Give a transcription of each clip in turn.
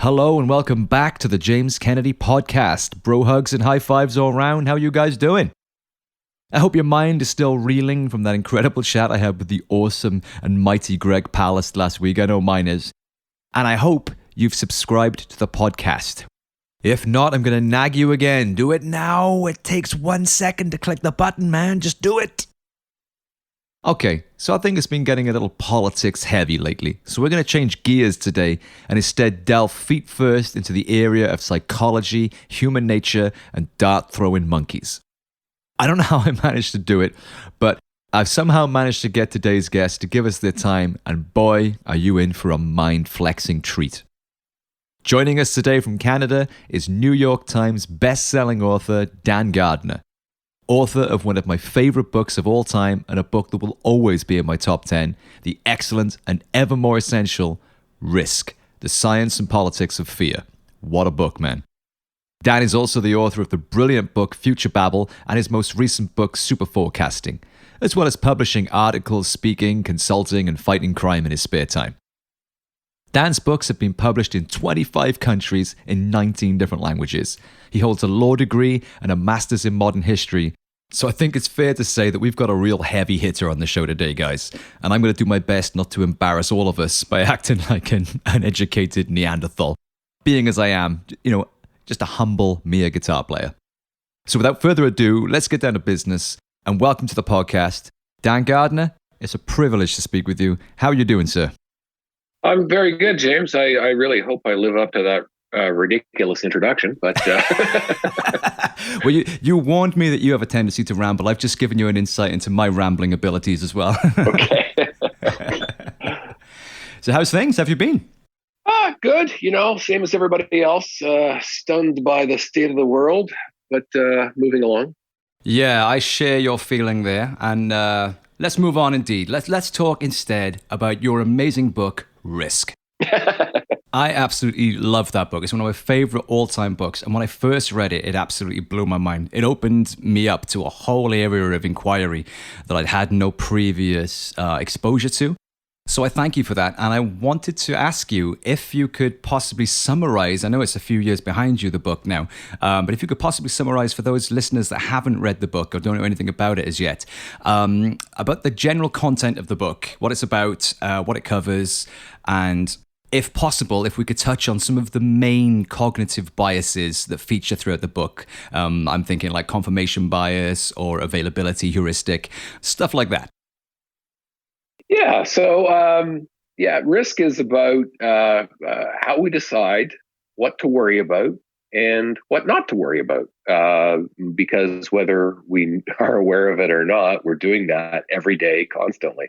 Hello and welcome back to the James Kennedy podcast. Bro hugs and high fives all around. How you guys doing? I hope your mind is still reeling from that incredible chat I had with the awesome and mighty Greg Palast last week. I know mine is. And I hope you've subscribed to the podcast. If not, I'm going to nag you again. Do it now. It takes 1 second to click the button, man. Just do it. Okay, so I think it's been getting a little politics heavy lately. So we're going to change gears today and instead delve feet first into the area of psychology, human nature, and dart-throwing monkeys. I don't know how I managed to do it, but I've somehow managed to get today's guest to give us their time, and boy, are you in for a mind-flexing treat. Joining us today from Canada is New York Times best-selling author Dan Gardner, author of one of my favorite books of all time and a book that will always be in my top 10, the excellent and ever more essential Risk, The Science and Politics of Fear. What a book, man. Dan is also the author of the brilliant book Future Babble and his most recent book Super Forecasting, as well as publishing articles, speaking, consulting, and fighting crime in his spare time. Dan's books have been published in 25 countries in 19 different languages. He holds a law degree and a master's in modern history. So I think it's fair to say that we've got a real heavy hitter on the show today, guys. And I'm going to do my best not to embarrass all of us by acting like an uneducated Neanderthal, being as I am, just a humble mere guitar player. So without further ado, let's get down to business and welcome to the podcast. Dan Gardner, it's a privilege to speak with you. How are you doing, sir? I'm very good, James. I really hope I live up to that ridiculous introduction. But well, you warned me that you have a tendency to ramble. I've just given you an insight into my rambling abilities as well. Okay. So how's things? How have you been? Good. Same as everybody else. Stunned by the state of the world, but moving along. Yeah, I share your feeling there. And let's move on indeed. Let's talk instead about your amazing book, Risk. I absolutely love that book. It's one of my favorite all-time books. And when I first read it, it absolutely blew my mind. It opened me up to a whole area of inquiry that I'd had no previous exposure to. So I thank you for that. And I wanted to ask you if you could possibly summarize, I know it's a few years behind you, the book now, but if you could possibly summarize for those listeners that haven't read the book or don't know anything about it as yet, about the general content of the book, what it's about, what it covers, and if possible, if we could touch on some of the main cognitive biases that feature throughout the book. I'm thinking like confirmation bias or availability heuristic, stuff like that. Yeah. So, risk is about how we decide what to worry about and what not to worry about. Because whether we are aware of it or not, we're doing that every day, constantly.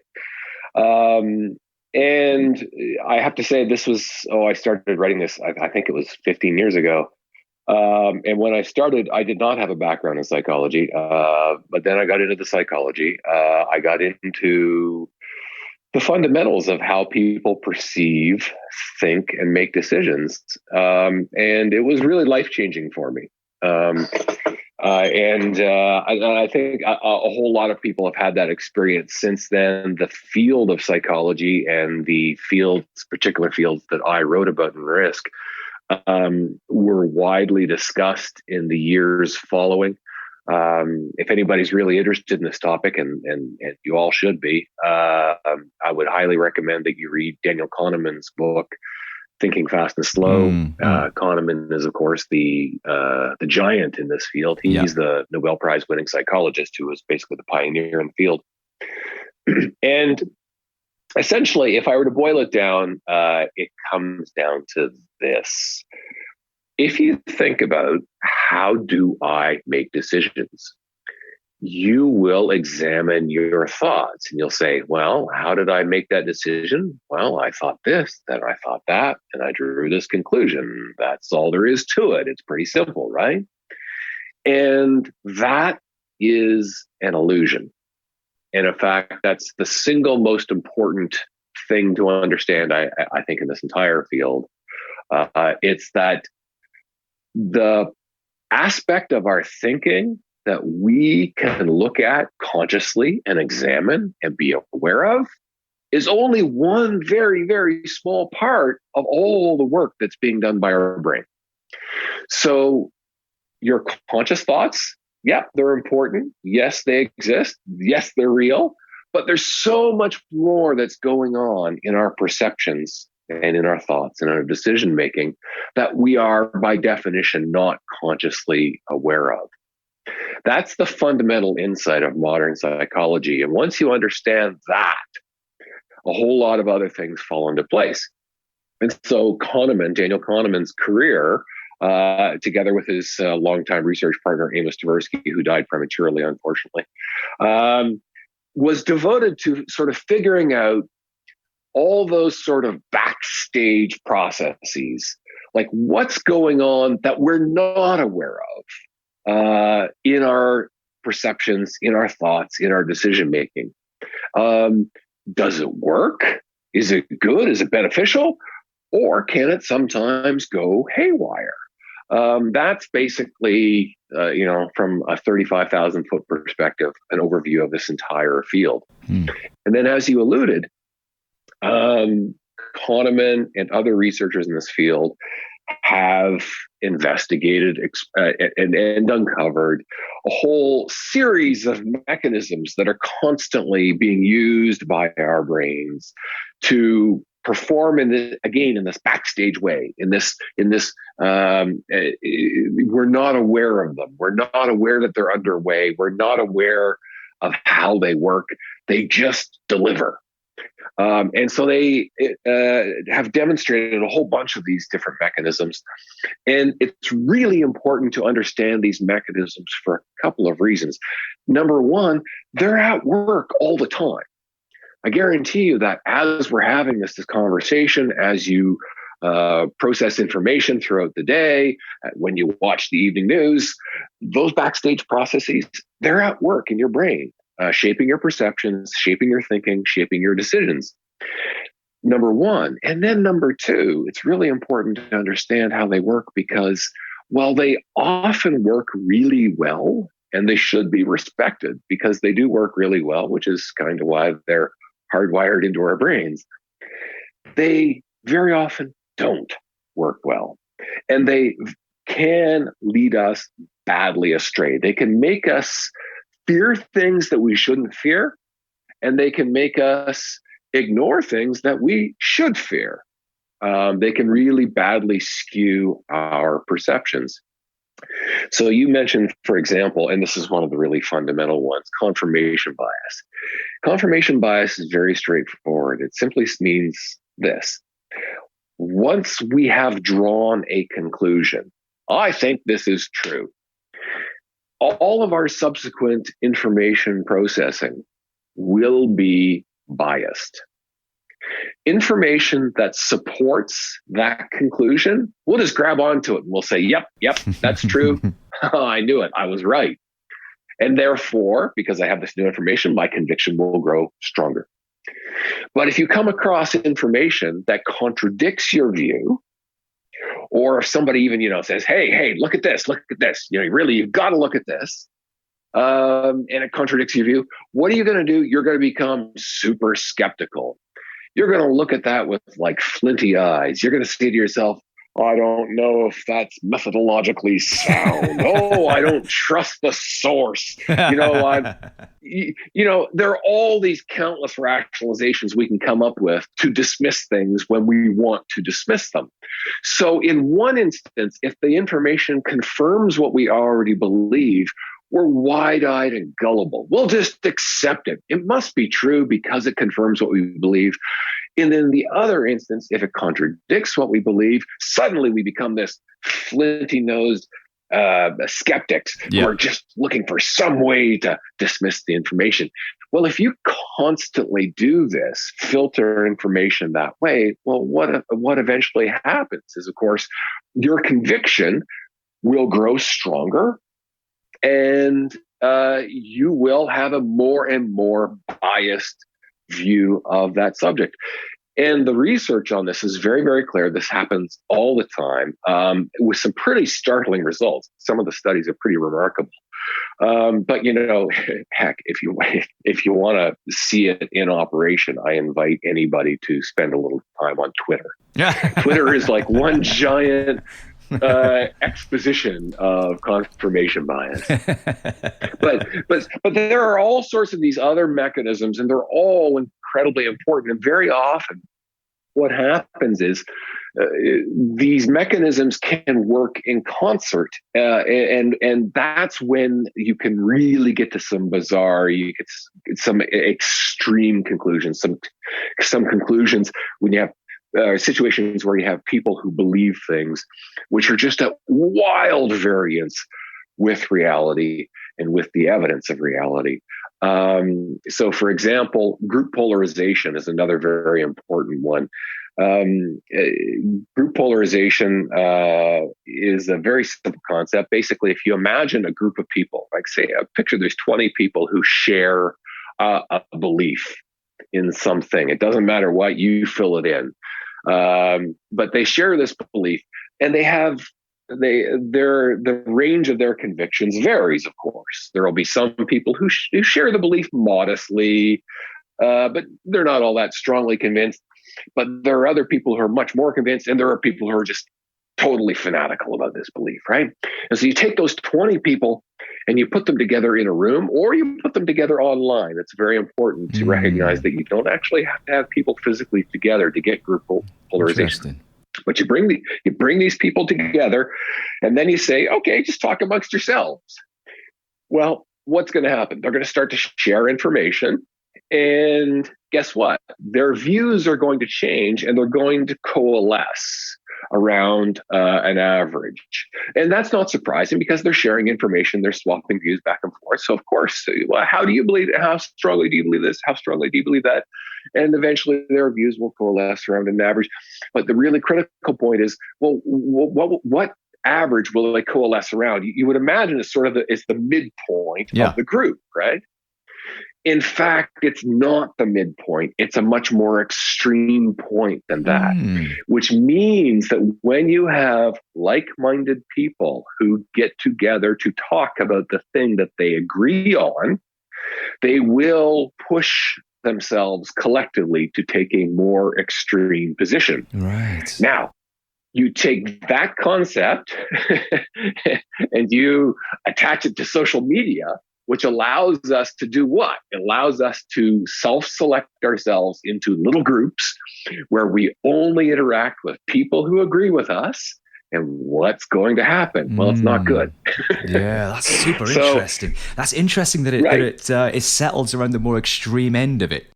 And I have to say, I started writing this, I think it was 15 years ago. And when I started, I did not have a background in psychology. But then I got into the psychology. I got into the fundamentals of how people perceive, think, and make decisions. And it was really life-changing for me. I think a whole lot of people have had that experience since then. The field of psychology and the particular fields that I wrote about in Risk, were widely discussed in the years following. If anybody's really interested in this topic, and you all should be, I would highly recommend that you read Daniel Kahneman's book, Thinking Fast and Slow. Kahneman is, of course, the giant in this field. He's the Nobel Prize winning psychologist who was basically the pioneer in the field. And essentially, if I were to boil it down, it comes down to this. If you think about how do I make decisions, you will examine your thoughts and you'll say, well, how did I make that decision? Well, I thought this, then I thought that, and I drew this conclusion. That's all there is to it. It's pretty simple, right? And that is an illusion. And in fact, that's the single most important thing to understand, I think, in this entire field. It's that the aspect of our thinking that we can look at consciously and examine and be aware of is only one very, very small part of all the work that's being done by our brain. So your conscious thoughts, yeah, they're important. Yes, they exist. Yes, they're real. But there's so much more that's going on in our perceptions and in our thoughts and our decision making that we are, by definition, not consciously aware of. That's the fundamental insight of modern psychology. And once you understand that, a whole lot of other things fall into place. And so Daniel Kahneman's career, together with his longtime research partner, Amos Tversky, who died prematurely, unfortunately, was devoted to sort of figuring out all those sort of backstage processes, like what's going on that we're not aware of in our perceptions, in our thoughts, in our decision making. Does it work? Is it good? Is it beneficial? Or can it sometimes go haywire? That's basically, from a 35,000 foot perspective, an overview of this entire field. And then, as you alluded, Kahneman and other researchers in this field have investigated and uncovered a whole series of mechanisms that are constantly being used by our brains to perform in this backstage way, in this we're not aware of them. We're not aware that they're underway. We're not aware of how they work. They just deliver. And so they have demonstrated a whole bunch of these different mechanisms. And it's really important to understand these mechanisms for a couple of reasons. Number one, they're at work all the time. I guarantee you that as we're having this conversation, as you process information throughout the day, when you watch the evening news, those backstage processes, they're at work in your brain, shaping your perceptions, shaping your thinking, shaping your decisions. Number one. And then number two, it's really important to understand how they work because while they often work really well, and they should be respected because they do work really well, which is kind of why they're hardwired into our brains, they very often don't work well. And they can lead us badly astray. They can make us fear things that we shouldn't fear, and they can make us ignore things that we should fear. They can really badly skew our perceptions. So you mentioned, for example, and this is one of the really fundamental ones, confirmation bias. Confirmation bias is very straightforward. It simply means this. Once we have drawn a conclusion, I think this is true, all of our subsequent information processing will be biased. Information that supports that conclusion, we'll just grab onto it and we'll say, yep, that's true. I knew it. I was right. And therefore, because I have this new information, my conviction will grow stronger. But if you come across information that contradicts your view, or if somebody even, says, hey, look at this, really, you've got to look at this, and it contradicts your view, what are you going to do? You're going to become super skeptical. You're going to look at that with like flinty eyes. You're going to say to yourself, I don't know if that's methodologically sound. Oh, I don't trust the source. There are all these countless rationalizations we can come up with to dismiss things when we want to dismiss them. So in one instance, if the information confirms what we already believe, we're wide-eyed and gullible. We'll just accept it. It must be true because it confirms what we believe. And in the other instance, if it contradicts what we believe, suddenly we become this flinty-nosed skeptics who are just looking for some way to dismiss the information. Well, if you constantly do this, filter information that way, well, what eventually happens is, of course, your conviction will grow stronger, and you will have a more and more biased view of that subject. And the research on this is very, very clear. This happens all the time, with some pretty startling results. Some of the studies are pretty remarkable. But heck, if you want to see it in operation, I invite anybody to spend a little time on Twitter. Twitter is like one giant exposition of confirmation bias. But there are all sorts of these other mechanisms, and they're all incredibly important. And very often, what happens is these mechanisms can work in concert, and that's when you can really get to some bizarre, you get some extreme conclusions, some conclusions when you have situations where you have people who believe things which are just at wild variance with reality and with the evidence of reality. So, for example, group polarization is another very important one. Group polarization is a very simple concept. Basically, if you imagine a group of people, like say, picture there's 20 people who share a belief in something. It doesn't matter what, you fill it in. But they share this belief, and the range of their convictions varies, of course. There will be some people who share the belief modestly, but they're not all that strongly convinced. But there are other people who are much more convinced, and there are people who are just totally fanatical about this belief, right? And so you take those 20 people and you put them together in a room, or you put them together online. It's very important to recognize that you don't actually have to have people physically together to get group polarization. But you bring these people together, and then you say, okay, just talk amongst yourselves. Well, what's going to happen? They're going to start to share information, and guess what? Their views are going to change, and they're going to coalesce around an average. And that's not surprising because they're sharing information, they're swapping views back and forth. So of course, how do you believe it? How strongly do you believe this? How strongly do you believe that? And eventually their views will coalesce around an average. But the really critical point is, well, what average will they coalesce around? You would imagine it's sort of it's the midpoint of the group, right? In fact, it's not the midpoint. It's a much more extreme point than that, which means that when you have like-minded people who get together to talk about the thing that they agree on, they will push themselves collectively to take a more extreme position. Right. Now, you take that concept and you attach it to social media, which allows us to do what? It allows us to self-select ourselves into little groups where we only interact with people who agree with us. And what's going to happen? Well, it's not good. Yeah, that's super interesting. That's interesting that it settles around the more extreme end of it.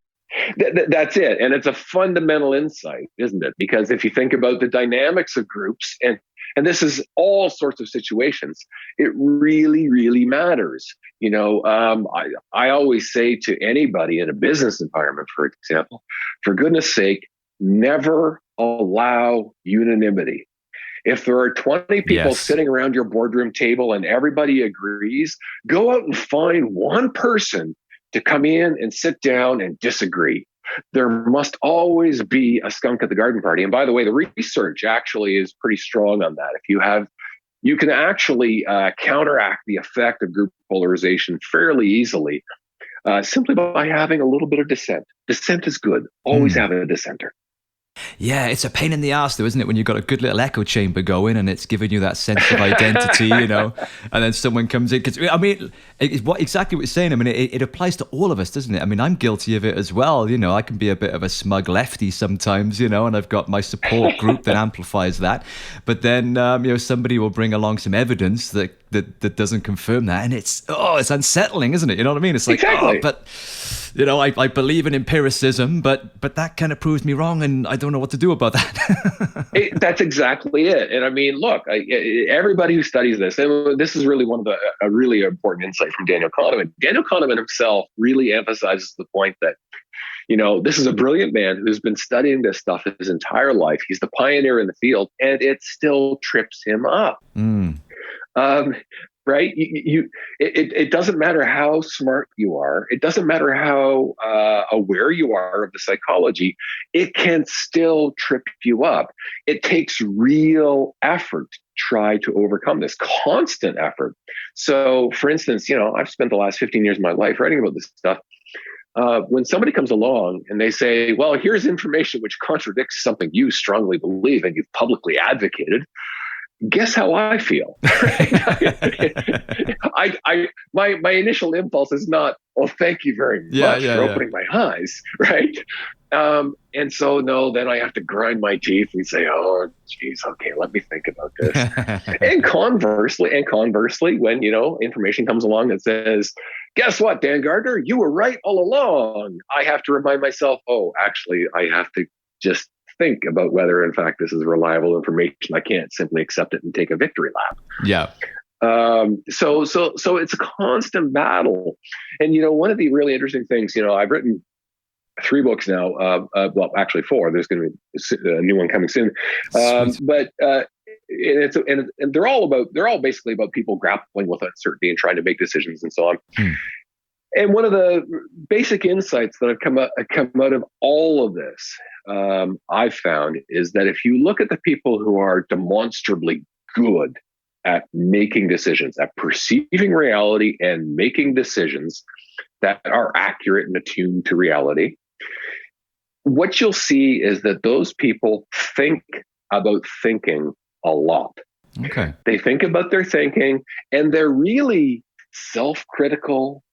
That's it. And it's a fundamental insight, isn't it? Because if you think about the dynamics of groups, and this is all sorts of situations, it really, really matters. I always say to anybody in a business environment, for example, for goodness sake, never allow unanimity. If there are 20 people sitting around your boardroom table and everybody agrees, go out and find one person to come in and sit down and disagree. There must always be a skunk at the garden party. And by the way, the research actually is pretty strong on that. You can actually counteract the effect of group polarization fairly easily, simply by having a little bit of dissent. Dissent is good. Always have a dissenter. Yeah, it's a pain in the ass though, isn't it, when you've got a good little echo chamber going and it's giving you that sense of identity, and then someone comes in. Because I mean, it's exactly what you're saying. I mean, it applies to all of us, doesn't it? I mean, I'm guilty of it as well. I can be a bit of a smug lefty sometimes, and I've got my support group that amplifies that. But then, somebody will bring along some evidence that doesn't confirm that, and it's unsettling, isn't it? You know what I mean? It's like, but I believe in empiricism, but that kind of proves me wrong, and I don't know what to do about that. That's exactly it. And I mean, look, everybody who studies this, and this is really a really important insight from Daniel Kahneman. Daniel Kahneman himself really emphasizes the point that, this is a brilliant man who's been studying this stuff his entire life. He's the pioneer in the field, and it still trips him up. right? It doesn't matter how smart you are. It doesn't matter how aware you are of the psychology. It can still trip you up. It takes real effort to try to overcome this, constant effort. So, for instance, I've spent the last 15 years of my life writing about this stuff. When somebody comes along and they say, well, here's information which contradicts something you strongly believe and you've publicly advocated, guess how I feel? My initial impulse is not, well, thank you very much for opening my eyes, right? And so, no, then I have to grind my teeth and say, oh, geez, okay, let me think about this. and conversely, when, information comes along that says, guess what, Dan Gardner, you were right all along. I have to remind myself, oh, actually, I have to just think about whether, in fact, this is reliable information. I can't simply accept it and take a victory lap. Yeah. So it's a constant battle. And, one of the really interesting things, I've written 3 books now. Well, actually 4. There's going to be a new one coming soon. But they're all basically about people grappling with uncertainty and trying to make decisions and so on. And one of the basic insights that have come out of all of this, I've found, is that if you look at the people who are demonstrably good at making decisions, at perceiving reality and making decisions that are accurate and attuned to reality, what you'll see is that those people think about thinking a lot. Okay. They think about their thinking, and they're really self-critical.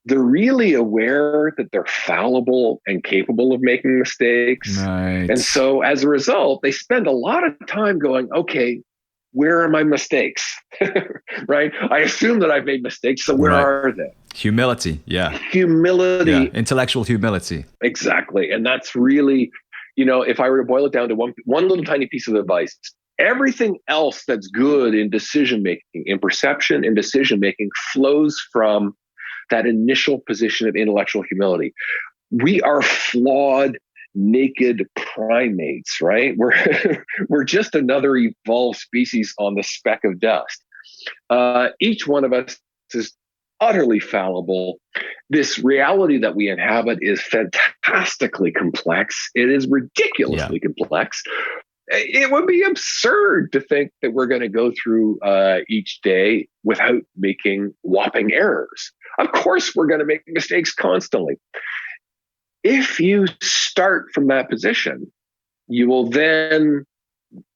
They're really aware that they're fallible and capable of making mistakes. Right. And so as a result, they spend a lot of time going, okay, where are my mistakes? Right? I assume that I've made mistakes, so where are they? Humility, yeah. Humility. Yeah. Intellectual humility. Exactly. And that's really, if I were to boil it down to one little tiny piece of advice, everything else that's good in decision-making, in perception and decision-making, flows from that initial position of intellectual humility. We are flawed, naked primates, right? We're just another evolved species on the speck of dust. Each one of us is utterly fallible. This reality that we inhabit is fantastically complex. It is ridiculously complex. It would be absurd to think that we're going to go through each day without making whopping errors. Of course, we're going to make mistakes constantly. If you start from that position, you will then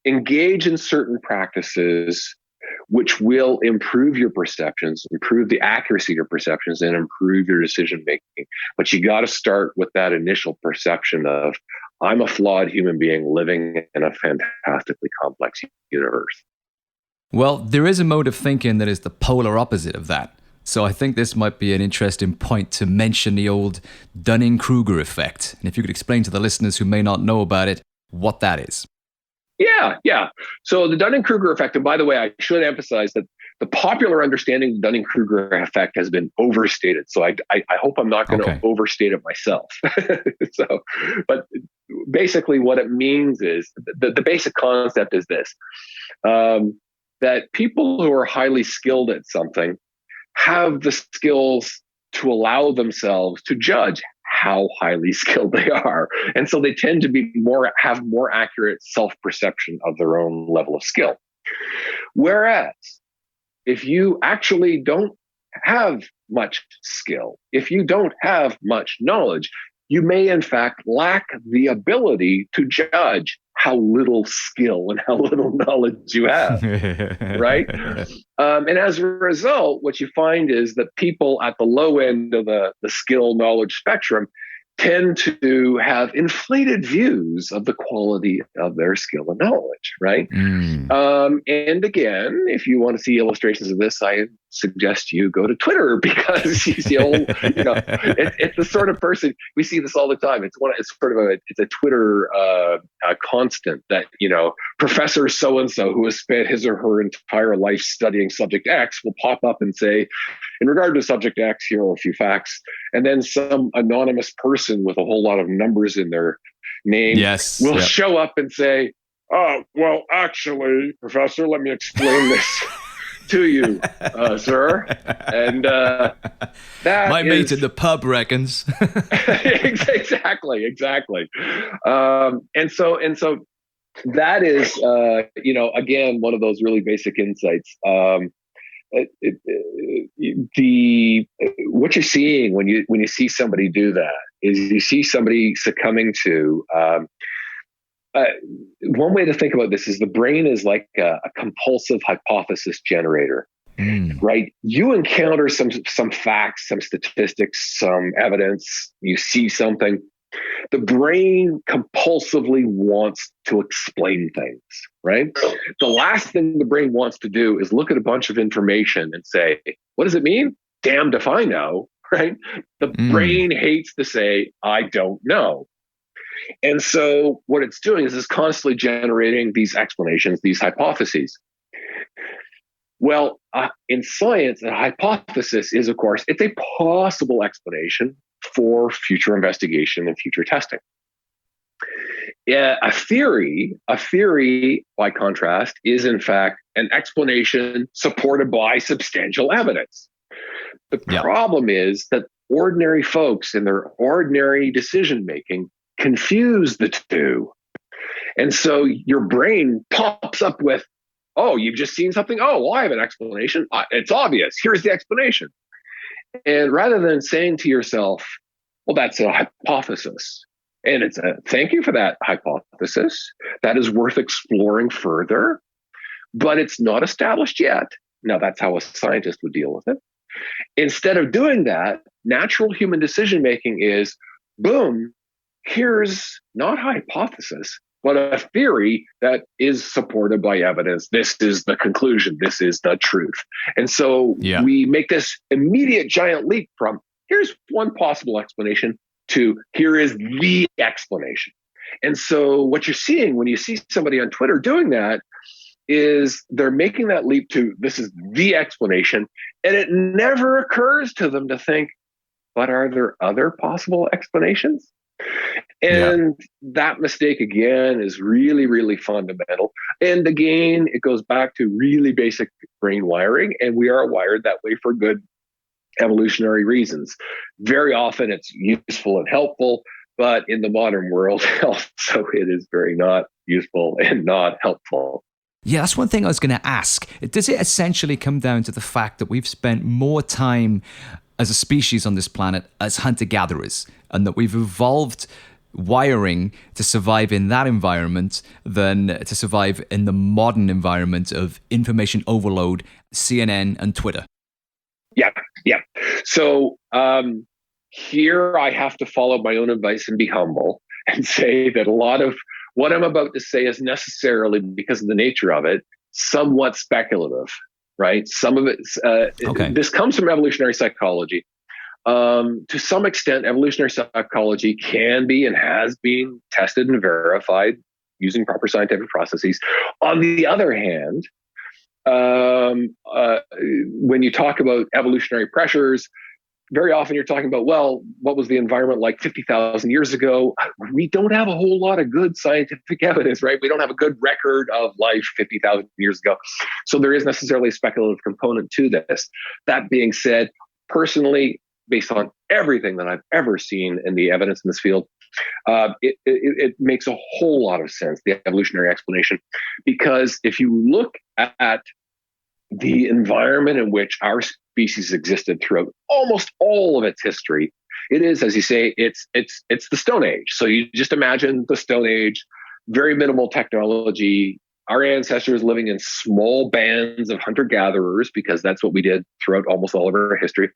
engage in certain practices which will improve your perceptions, improve the accuracy of your perceptions, and improve your decision making. But you got to start with that initial perception of, I'm a flawed human being living in a fantastically complex universe. Well, there is a mode of thinking that is the polar opposite of that. So I think this might be an interesting point to mention the old Dunning-Kruger Effect. And if you could explain to the listeners who may not know about it, what that is. Yeah. So the Dunning-Kruger Effect, and by the way, I should emphasize that the popular understanding of the Dunning-Kruger Effect has been overstated. So I hope I'm not going to overstate it myself. But basically what it means is, the basic concept is this, that people who are highly skilled at something have the skills to allow themselves to judge how highly skilled they are. And so they tend to have more accurate self-perception of their own level of skill. Whereas if you actually don't have much skill, if you don't have much knowledge, you may in fact lack the ability to judge how little skill and how little knowledge you have, right? And as a result, what you find is that people at the low end of the skill knowledge spectrum tend to have inflated views of the quality of their skill and knowledge, right? And again, if you want to see illustrations of this, I suggest you go to Twitter, because he's the old, it's the sort of person, we see this all the time. It's a Twitter constant that, Professor so-and-so who has spent his or her entire life studying subject X will pop up and say, in regard to subject X, here are a few facts. And then some anonymous person with a whole lot of numbers in their name will show up and say, oh, well, actually, Professor, let me explain this. to you, sir. And that My mate is in the pub reckons. exactly. And so that is, again, one of those really basic insights. What you're seeing when you see somebody do that is you see somebody succumbing to. One way to think about this is the brain is like a compulsive hypothesis generator. Right? You encounter some facts, some statistics, some evidence, you see something. The brain compulsively wants to explain things, right? The last thing the brain wants to do is look at a bunch of information and say, what does it mean? Damned if I know, right? The brain hates to say, I don't know. And so what it's doing is it's constantly generating these explanations, these hypotheses. Well, in science, a hypothesis is, of course, it's a possible explanation for future investigation and future testing. A theory, by contrast, is in fact an explanation supported by substantial evidence. The problem is that ordinary folks in their ordinary decision-making confuse the two. And so your brain pops up with, oh, you've just seen something? Oh, well, I have an explanation. It's obvious. Here's the explanation. And rather than saying to yourself, well, that's a hypothesis, and it's a thank you for that hypothesis, that is worth exploring further, but it's not established yet. Now, that's how a scientist would deal with it. Instead of doing that, natural human decision-making is, boom, here's not a hypothesis, but a theory that is supported by evidence. This is the conclusion. This is the truth. And so we make this immediate giant leap from here's one possible explanation to here is the explanation. And so what you're seeing when you see somebody on Twitter doing that is they're making that leap to this is the explanation. And it never occurs to them to think, but are there other possible explanations? And that mistake, again, is really, really fundamental. And again, it goes back to really basic brain wiring. And we are wired that way for good evolutionary reasons. Very often it's useful and helpful, but in the modern world, also it is very not useful and not helpful. Yeah, that's one thing I was going to ask. Does it essentially come down to the fact that we've spent more time as a species on this planet as hunter-gatherers, and that we've evolved wiring to survive in that environment than to survive in the modern environment of information overload, CNN and Twitter? Yeah. So here I have to follow my own advice and be humble and say that a lot of what I'm about to say is necessarily, because of the nature of it, somewhat speculative, right? Some of it, this comes from evolutionary psychology. To some extent, evolutionary psychology can be and has been tested and verified using proper scientific processes. On the other hand, when you talk about evolutionary pressures, very often you're talking about, well, what was the environment like 50,000 years ago? We don't have a whole lot of good scientific evidence, right? We don't have a good record of life 50,000 years ago. So there is necessarily a speculative component to this. That being said, personally, based on everything that I've ever seen in the evidence in this field, it makes a whole lot of sense, the evolutionary explanation, because if you look at the environment in which our species existed throughout almost all of its history, it is, as you say, it's the Stone Age. So you just imagine the Stone Age, very minimal technology, our ancestors living in small bands of hunter-gatherers, because that's what we did throughout almost all of our history.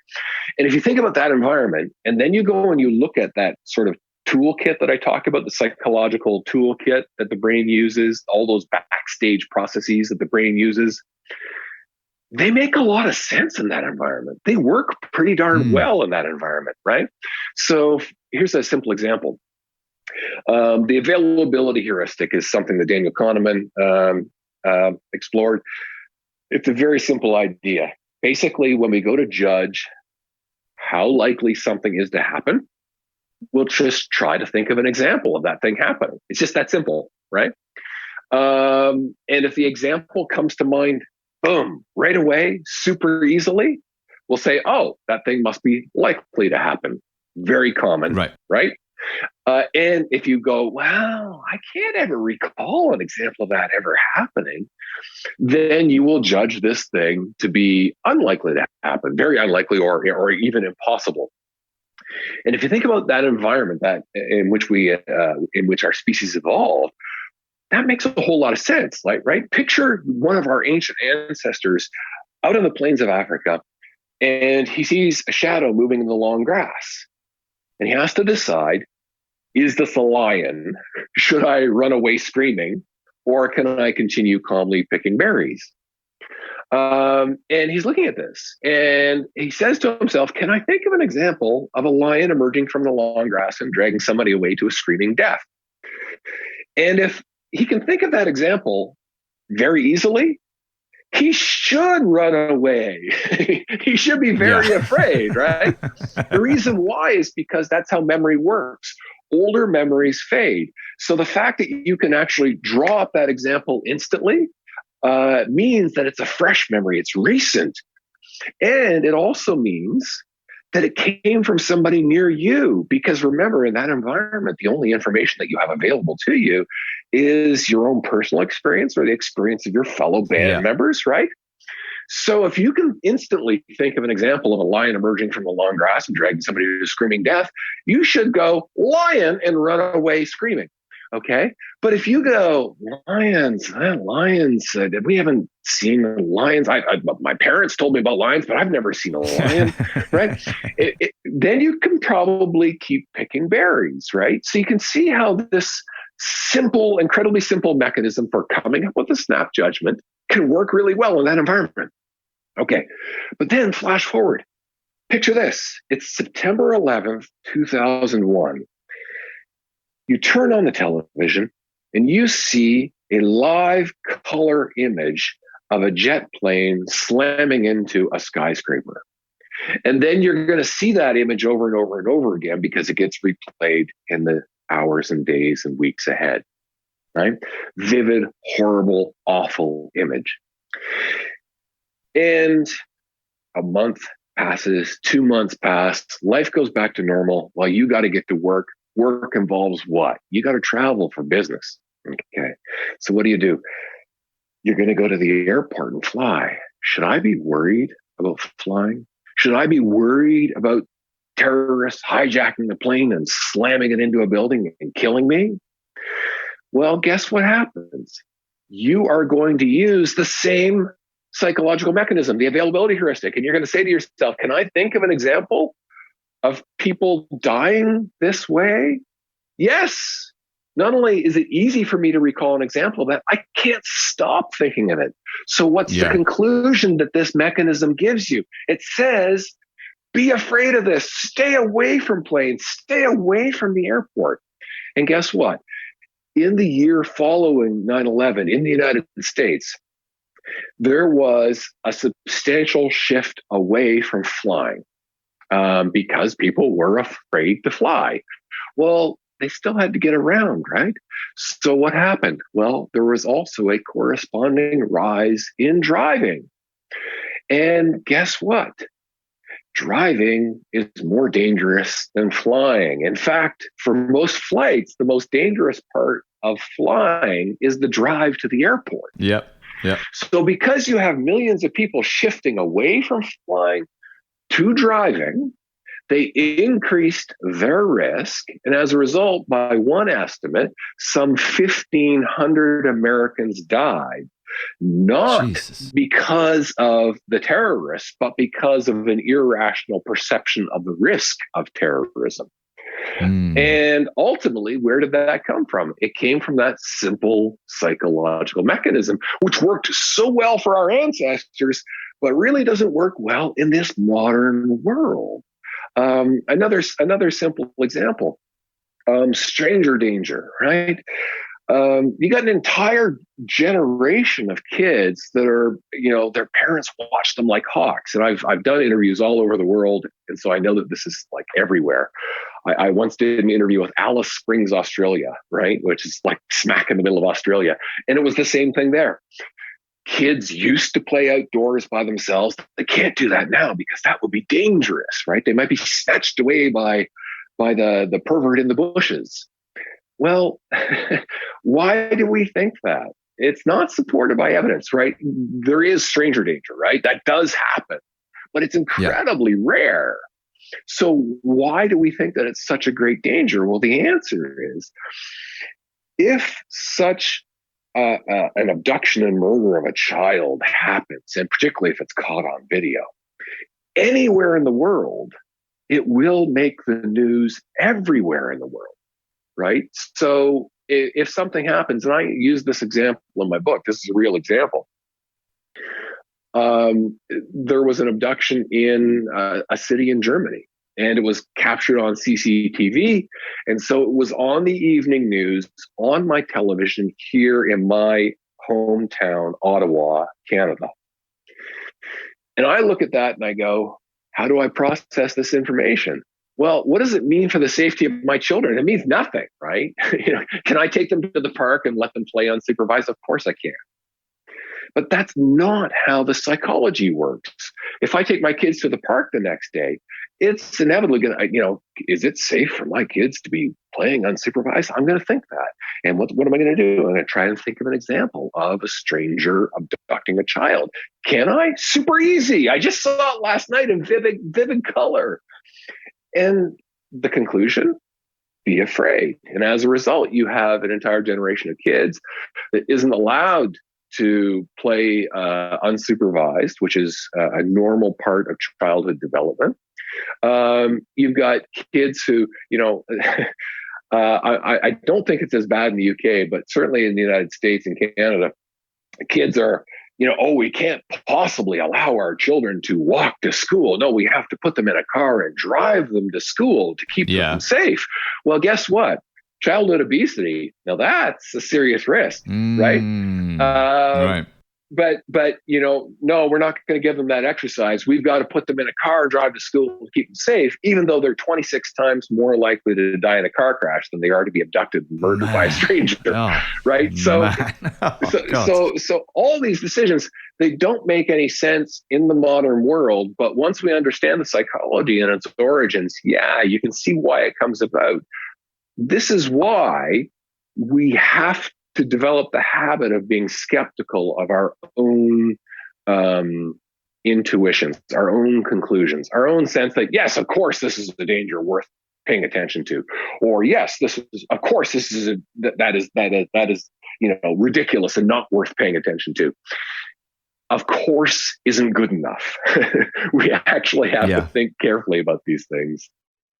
And if you think about that environment, and then you go and you look at that sort of toolkit that I talk about, the psychological toolkit that the brain uses, all those backstage processes that the brain uses, they make a lot of sense in that environment. They work pretty darn well in that environment, right? So here's a simple example. The availability heuristic is something that Daniel Kahneman explored. It's a very simple idea. Basically, when we go to judge how likely something is to happen, we'll just try to think of an example of that thing happening. It's just that simple, right? And if the example comes to mind boom, right away, super easily, we'll say, oh, that thing must be likely to happen. Very common, right? And if you go, well, I can't ever recall an example of that ever happening, then you will judge this thing to be unlikely to happen, very unlikely, or even impossible. And if you think about that environment that in which our species evolved, that makes a whole lot of sense. Right? Picture one of our ancient ancestors out on the plains of Africa, and he sees a shadow moving in the long grass. And he has to decide, is this a lion? Should I run away screaming? Or can I continue calmly picking berries? And he's looking at this and he says to himself, can I think of an example of a lion emerging from the long grass and dragging somebody away to a screaming death? And if he can think of that example very easily, he should run away. He should be very afraid, right? The reason why is because that's how memory works. Older memories fade. So the fact that you can actually draw up that example instantly means that it's a fresh memory. It's recent. And it also means that it came from somebody near you. Because remember, in that environment, the only information that you have available to you is your own personal experience or the experience of your fellow band members, right? So if you can instantly think of an example of a lion emerging from the long grass and dragging somebody to screaming death, you should go lion and run away screaming. Okay. But if you go lions, we haven't seen lions. My parents told me about lions, but I've never seen a lion, right? Then you can probably keep picking berries, right? So you can see how this simple, incredibly simple mechanism for coming up with a snap judgment can work really well in that environment. Okay. But then flash forward. Picture this. It's September 11th, 2001. You turn on the television and you see a live color image of a jet plane slamming into a skyscraper. And then you're going to see that image over and over and over again because it gets replayed in the hours and days and weeks ahead, right? Vivid, horrible, awful image. And a month passes, 2 months pass, life goes back to normal while you got to get to work. Work involves what? You got to travel for business. Okay. So what do? You're going to go to the airport and fly. Should I be worried about flying? Should I be worried about terrorists hijacking the plane and slamming it into a building and killing me? Well, guess what happens? You are going to use the same psychological mechanism, the availability heuristic, and you're going to say to yourself, can I think of an example of people dying this way? Yes. Not only is it easy for me to recall an example of that, I can't stop thinking of it. So what's the conclusion that this mechanism gives you? It says, be afraid of this. Stay away from planes. Stay away from the airport. And guess what? In the year following 9/11 in the United States, there was a substantial shift away from flying because people were afraid to fly. Well, they still had to get around, right? So what happened? Well, there was also a corresponding rise in driving. And guess what? Driving is more dangerous than flying. In fact, for most flights, the most dangerous part of flying is the drive to the airport. Yep. So because you have millions of people shifting away from flying to driving, they increased their risk. And as a result, by one estimate, some 1,500 Americans died, not because of the terrorists, but because of an irrational perception of the risk of terrorism. And ultimately, where did that come from? It came from that simple psychological mechanism, which worked so well for our ancestors, but really doesn't work well in this modern world. Another simple example, stranger danger, right? You got an entire generation of kids that are, their parents watch them like hawks. And I've done interviews all over the world. And so I know that this is like everywhere. I once did an interview with Alice Springs, Australia, right? Which is like smack in the middle of Australia. And it was the same thing there. Kids used to play outdoors by themselves. They can't do that now because that would be dangerous, right? They might be snatched away by the pervert in the bushes. Well, why do we think that? It's not supported by evidence, right? There is stranger danger, right? That does happen, but it's incredibly rare. So why do we think that it's such a great danger? Well, the answer is, if such an abduction and murder of a child happens, and particularly if it's caught on video, anywhere in the world, it will make the news everywhere in the world, right? So if something happens, and I use this example in my book, this is a real example. There was an abduction in a city in Germany, and it was captured on CCTV. And so it was on the evening news on my television here in my hometown, Ottawa, Canada. And I look at that and I go, how do I process this information? Well, what does it mean for the safety of my children? It means nothing, right? Can I take them to the park and let them play unsupervised? Of course I can. But that's not how the psychology works. If I take my kids to the park the next day, it's inevitably going to, is it safe for my kids to be playing unsupervised? I'm going to think that. And what am I going to do? I'm going to try and think of an example of a stranger abducting a child. Can I? Super easy. I just saw it last night in vivid color. And the conclusion, be afraid. And as a result, you have an entire generation of kids that isn't allowed to play unsupervised, which is a normal part of childhood development. You've got kids who, I don't think it's as bad in the UK, but certainly in the United States and Canada, kids are, we can't possibly allow our children to walk to school. No, we have to put them in a car and drive them to school to keep them safe. Well, guess what? Childhood obesity, now that's a serious risk, right? Right. But no, we're not going to give them that exercise. We've got to put them in a car and drive to school to keep them safe, even though they're 26 times more likely to die in a car crash than they are to be abducted and murdered by a stranger, right? So all these decisions, they don't make any sense in the modern world. But once we understand the psychology and its origins, you can see why it comes about. This is why we have to develop the habit of being skeptical of our own intuitions, our own conclusions, our own sense that, yes, of course, this is a danger worth paying attention to, or yes, that is ridiculous and not worth paying attention to. Of course, isn't good enough. We actually have to think carefully about these things.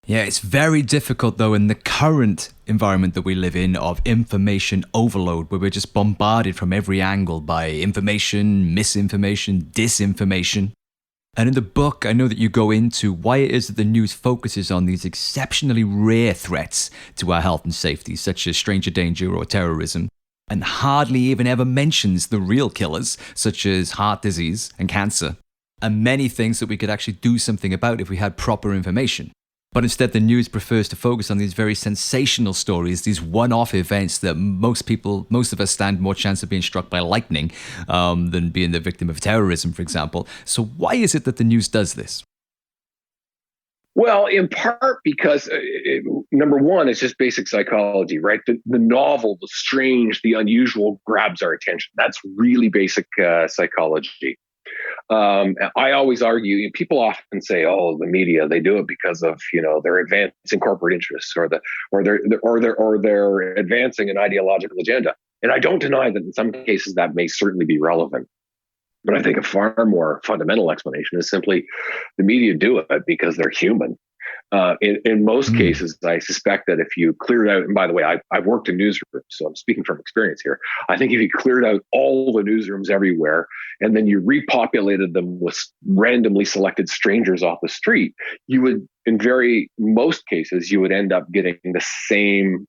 Yeah, it's very difficult, though, in the current environment that we live in of information overload, where we're just bombarded from every angle by information, misinformation, disinformation. And in the book, I know that you go into why it is that the news focuses on these exceptionally rare threats to our health and safety, such as stranger danger or terrorism, and hardly even ever mentions the real killers, such as heart disease and cancer, and many things that we could actually do something about if we had proper information. But instead, the news prefers to focus on these very sensational stories, these one-off events that most of us stand more chance of being struck by lightning than being the victim of terrorism, for example. So why is it that the news does this? Well, in part because, number one, it's just basic psychology, right? The novel, the strange, the unusual grabs our attention. That's really basic psychology. I always argue, people often say, "Oh, the media, they do it because of they're advancing corporate interests, or they're advancing an ideological agenda." And I don't deny that in some cases that may certainly be relevant. But I think a far more fundamental explanation is simply the media do it because they're human. In most cases, I suspect that if you cleared out, and by the way, I've worked in newsrooms, so I'm speaking from experience here. I think if you cleared out all the newsrooms everywhere, and then you repopulated them with randomly selected strangers off the street, you would, in most cases, you would end up getting the same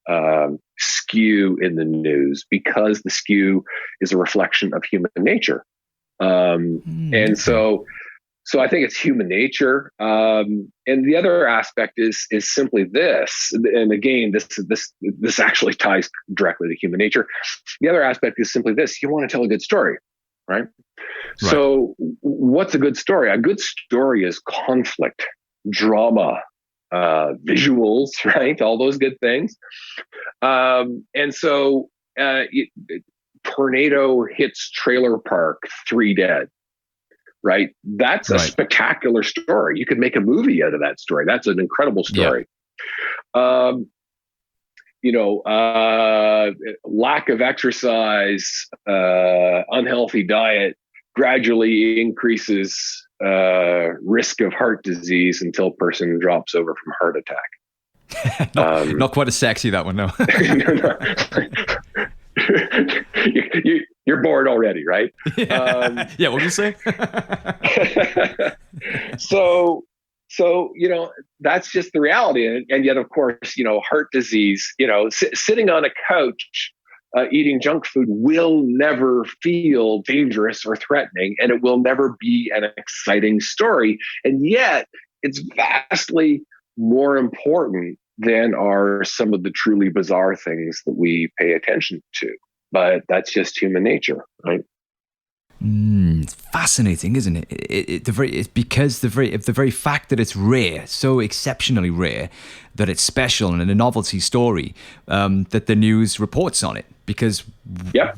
skew in the news, because the skew is a reflection of human nature. And so I think it's human nature. And the other aspect is simply this, and again, this actually ties directly to human nature. The other aspect is simply this: you want to tell a good story. right? Right. So what's a good story? A good story is conflict, drama, visuals, right? All those good things. And so tornado hits trailer park, 3 dead, right? That's a Right. spectacular story. You could make a movie out of that story. That's an incredible Yeah. story. Lack of exercise, unhealthy diet gradually increases risk of heart disease until person drops over from heart attack. Not quite as sexy, that one, no. You're bored already, right? Yeah, what did you say? So that's just the reality, and yet, of course, heart disease. Sitting on a couch eating junk food will never feel dangerous or threatening, and it will never be an exciting story. And yet, it's vastly more important than are some of the truly bizarre things that we pay attention to. But that's just human nature, right? It's fascinating, isn't it? It's because the very fact that it's rare, so exceptionally rare, that it's special and a novelty story, that the news reports on it, because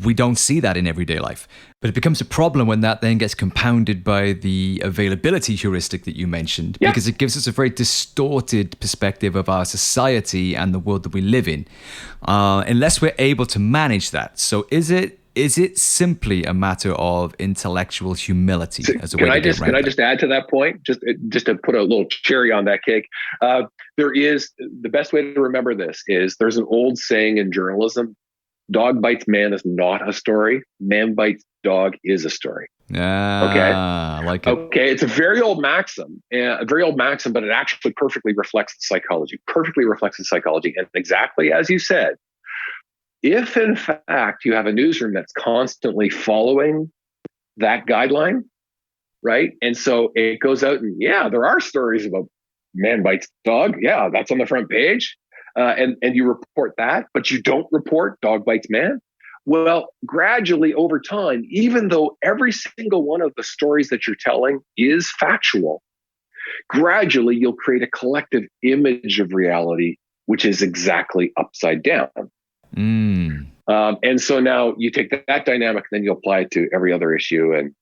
we don't see that in everyday life. But it becomes a problem when that then gets compounded by the availability heuristic that you mentioned, because it gives us a very distorted perspective of our society and the world that we live in, unless we're able to manage that. So is it simply a matter of intellectual humility as a way to get around? Can I just add to that point? Just to put a little cherry on that cake. There is the best way to remember this is there's an old saying in journalism: "Dog bites man is not a story. Man bites dog is a story." Okay, I like it. Okay, it's a very old maxim, but it actually perfectly reflects the psychology. And exactly as you said. If, in fact, you have a newsroom that's constantly following that guideline, right? And so it goes out and, there are stories about man bites dog. Yeah, that's on the front page. And you report that, but you don't report dog bites man. Well, gradually over time, even though every single one of the stories that you're telling is factual, gradually you'll create a collective image of reality, which is exactly upside down. And so now you take that dynamic, then you apply it to every other issue, and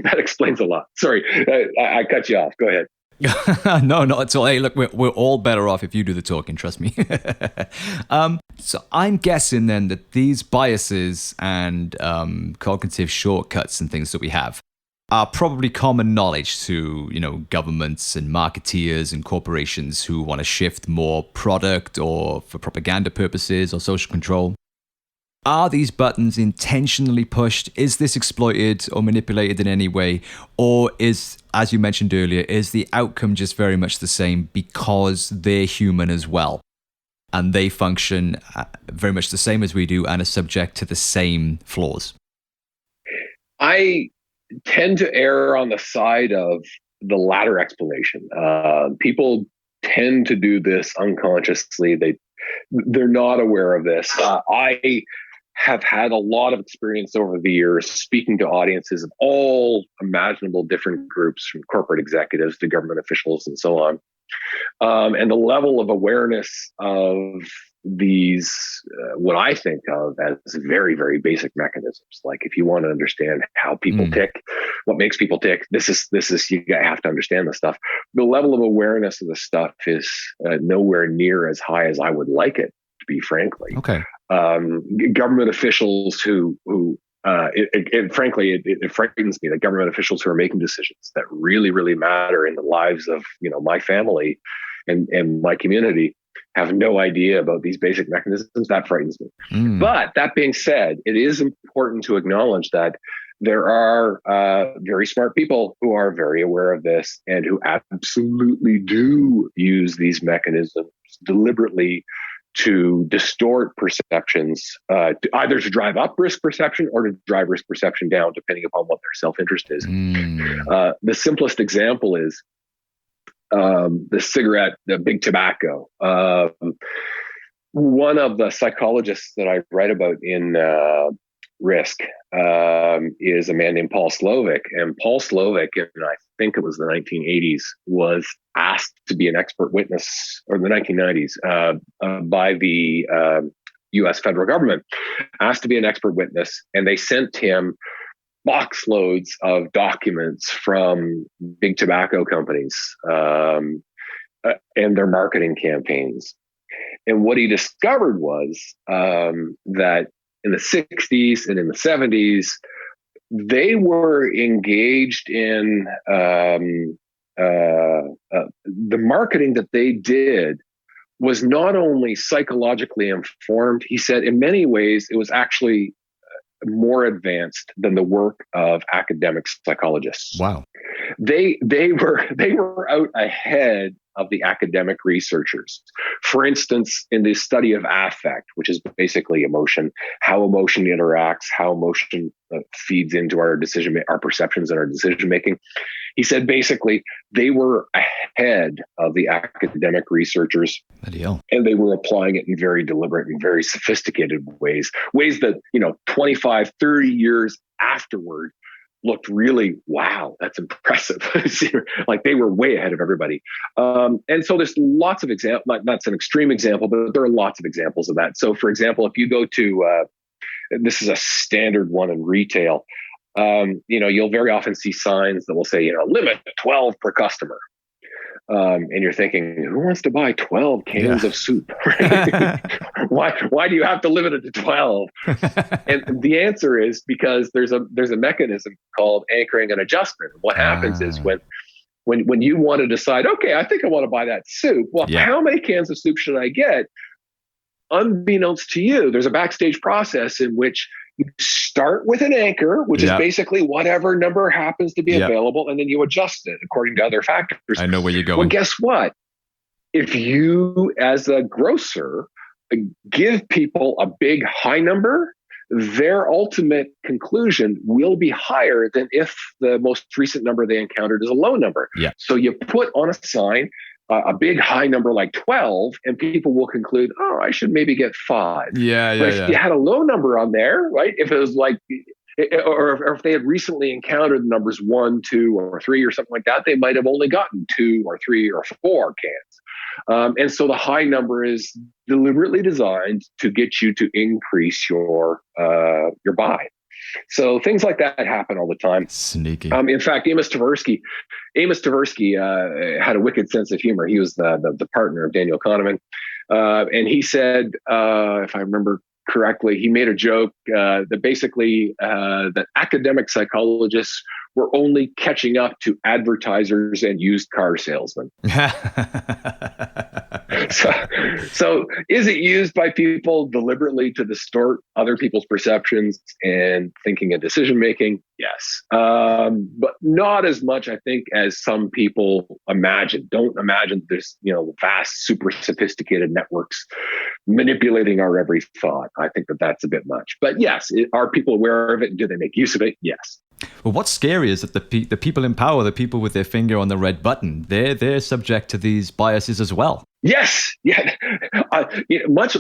that explains a lot. Sorry, I cut you off. Go ahead. No, not at all. Hey, look, we're all better off if you do the talking, trust me. So I'm guessing then that these biases and cognitive shortcuts and things that we have are probably common knowledge to, governments and marketeers and corporations who want to shift more product or for propaganda purposes or social control. Are these buttons intentionally pushed? Is this exploited or manipulated in any way? Or is, as you mentioned earlier, is the outcome just very much the same because they're human as well? And they function very much the same as we do and are subject to the same flaws? I tend to err on the side of the latter explanation. People tend to do this unconsciously. They're not aware of this. I have had a lot of experience over the years speaking to audiences of all imaginable different groups, from corporate executives to government officials and so on. And the level of awareness of these, what I think of as very, very basic mechanisms. Like if you want to understand how people tick, what makes people tick, this is you have to understand this stuff. The level of awareness of this stuff is nowhere near as high as I would like it to be, frankly. Okay. Government officials who frankly, it frightens me that government officials who are making decisions that really, really matter in the lives of, my family and my community have no idea about these basic mechanisms. That frightens me. But that being said, it is important to acknowledge that there are very smart people who are very aware of this and who absolutely do use these mechanisms deliberately to distort perceptions, either to drive up risk perception or to drive risk perception down, depending upon what their self-interest is. The simplest example is the cigarette, the big tobacco. One of the psychologists that I write about in risk is a man named Paul Slovik. And Paul Slovik, and I think it was the 1980s, was asked to be an expert witness, or the 1990s, by the U.S. federal government, asked to be an expert witness. And they sent him box loads of documents from big tobacco companies and their marketing campaigns. And what he discovered was that in the 60s and in the 70s, they were engaged in the marketing that they did was not only psychologically informed, he said in many ways it was actually more advanced than the work of academic psychologists. Wow. They were out ahead of the academic researchers. For instance, in the study of affect, which is basically emotion, how emotion interacts, how emotion feeds into our our perceptions and our decision making. He said basically they were ahead of the academic researchers, and they were applying it in very deliberate and very sophisticated ways that, 25, 30 years afterward looked really, wow, that's impressive. Like they were way ahead of everybody. And so there's lots of examples, that's an extreme example, but there are lots of examples of that. So for example, if you go to, this is a standard one in retail, you'll very often see signs that will say, limit 12 per customer. And you're thinking, who wants to buy 12 cans of soup? Right? Why do you have to limit it to 12? And the answer is because there's a mechanism called anchoring and adjustment. What happens is when you want to decide, okay, I think I want to buy that soup. Well, how many cans of soup should I get? Unbeknownst to you, there's a backstage process in which you start with an anchor, which is basically whatever number happens to be available, and then you adjust it according to other factors. I know where you're going. Well, guess what? If you, as a grocer, give people a big high number, their ultimate conclusion will be higher than if the most recent number they encountered is a low number. Yeah. So you put on a sign a big high number like 12, and people will conclude, oh, I should maybe get 5. But if you had a low number on there, right? If it was like, or if they had recently encountered the numbers 1, 2, or 3 or something like that, they might have only gotten 2 or 3 or 4 cans. And so the high number is deliberately designed to get you to increase your buy. So things like that happen all the time. Sneaky. In fact, Amos Tversky had a wicked sense of humor. He was the partner of Daniel Kahneman. And he said, if I remember correctly, he made a joke that basically that academic psychologists were only catching up to advertisers and used car salesmen. So is it used by people deliberately to distort other people's perceptions and thinking and decision making? Yes. But not as much, I think, as some people imagine. Don't imagine there's, vast, super sophisticated networks manipulating our every thought. I think that's a bit much. But yes, are people aware of it? And do they make use of it? Yes. Well, what's scary is that the people in power, the people with their finger on the red button, they're subject to these biases as well. Yes, yeah. I'm much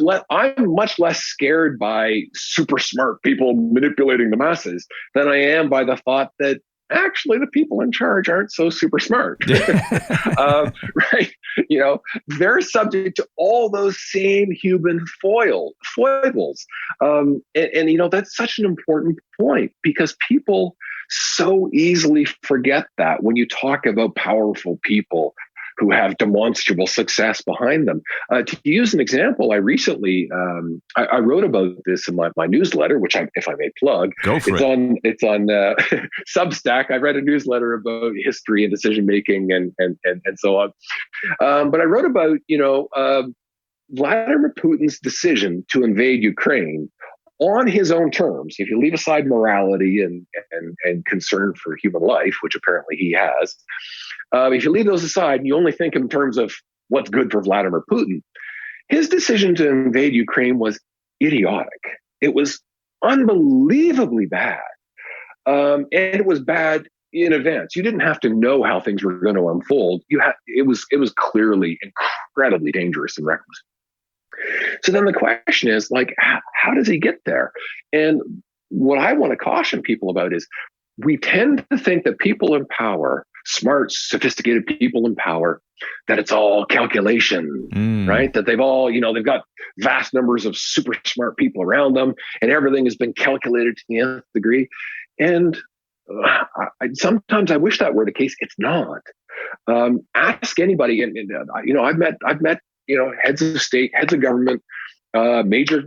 less scared by super smart people manipulating the masses than I am by the thought that actually the people in charge aren't so super smart. Right? They're subject to all those same human foibles. And that's such an important point because people so easily forget that when you talk about powerful people who have demonstrable success behind them. To use an example, I recently I wrote about this in my newsletter, which if I may plug, go for it. It's on Substack. I read a newsletter about history and decision making and so on. But I wrote about Vladimir Putin's decision to invade Ukraine on his own terms. If you leave aside morality and concern for human life, which apparently he has. If you leave those aside and you only think in terms of what's good for Vladimir Putin, his decision to invade Ukraine was idiotic. It was unbelievably bad. And it was bad in advance. You didn't have to know how things were going to unfold. It was clearly incredibly dangerous and reckless. So then the question is, how does he get there? And what I want to caution people about is we tend to think that people in power, smart, sophisticated people in power, that it's all calculation, right? That they've all, they've got vast numbers of super smart people around them and everything has been calculated to the nth degree. And sometimes I wish that were the case. It's not. Ask anybody. And I've met, heads of state, heads of government, major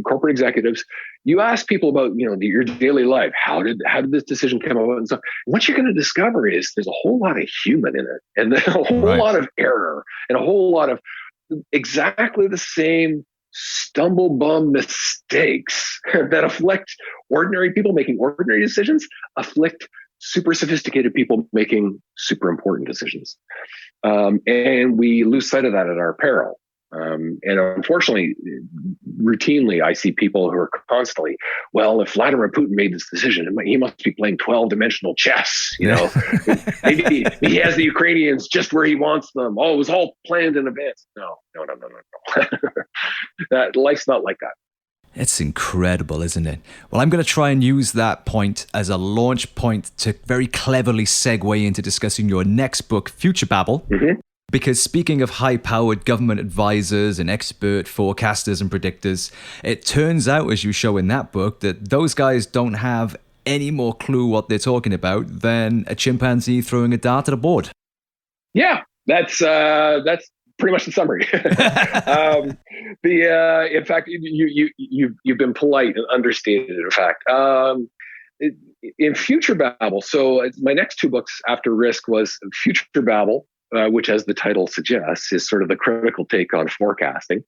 corporate executives. You ask people about, your daily life. How did this decision come about? And so what you're going to discover is there's a whole lot of human in it, and then a whole lot of error, and a whole lot of exactly the same stumble bum mistakes that afflict ordinary people making ordinary decisions, afflict super sophisticated people making super important decisions. And we lose sight of that at our peril. And unfortunately, routinely, I see people who are constantly, well, if Vladimir Putin made this decision, he must be playing 12-dimensional chess. Maybe he has the Ukrainians just where he wants them. Oh, it was all planned in advance. No. Life's not like that. It's incredible, isn't it? Well, I'm going to try and use that point as a launch point to very cleverly segue into discussing your next book, Future Babble. Mm-hmm. Because speaking of high-powered government advisors and expert forecasters and predictors, it turns out, as you show in that book, that those guys don't have any more clue what they're talking about than a chimpanzee throwing a dart at a board. Yeah, that's pretty much the summary. In fact, you've been polite and understated. In fact, in Future Babble. So my next two books after Risk was Future Babble, which, as the title suggests, is sort of the critical take on forecasting.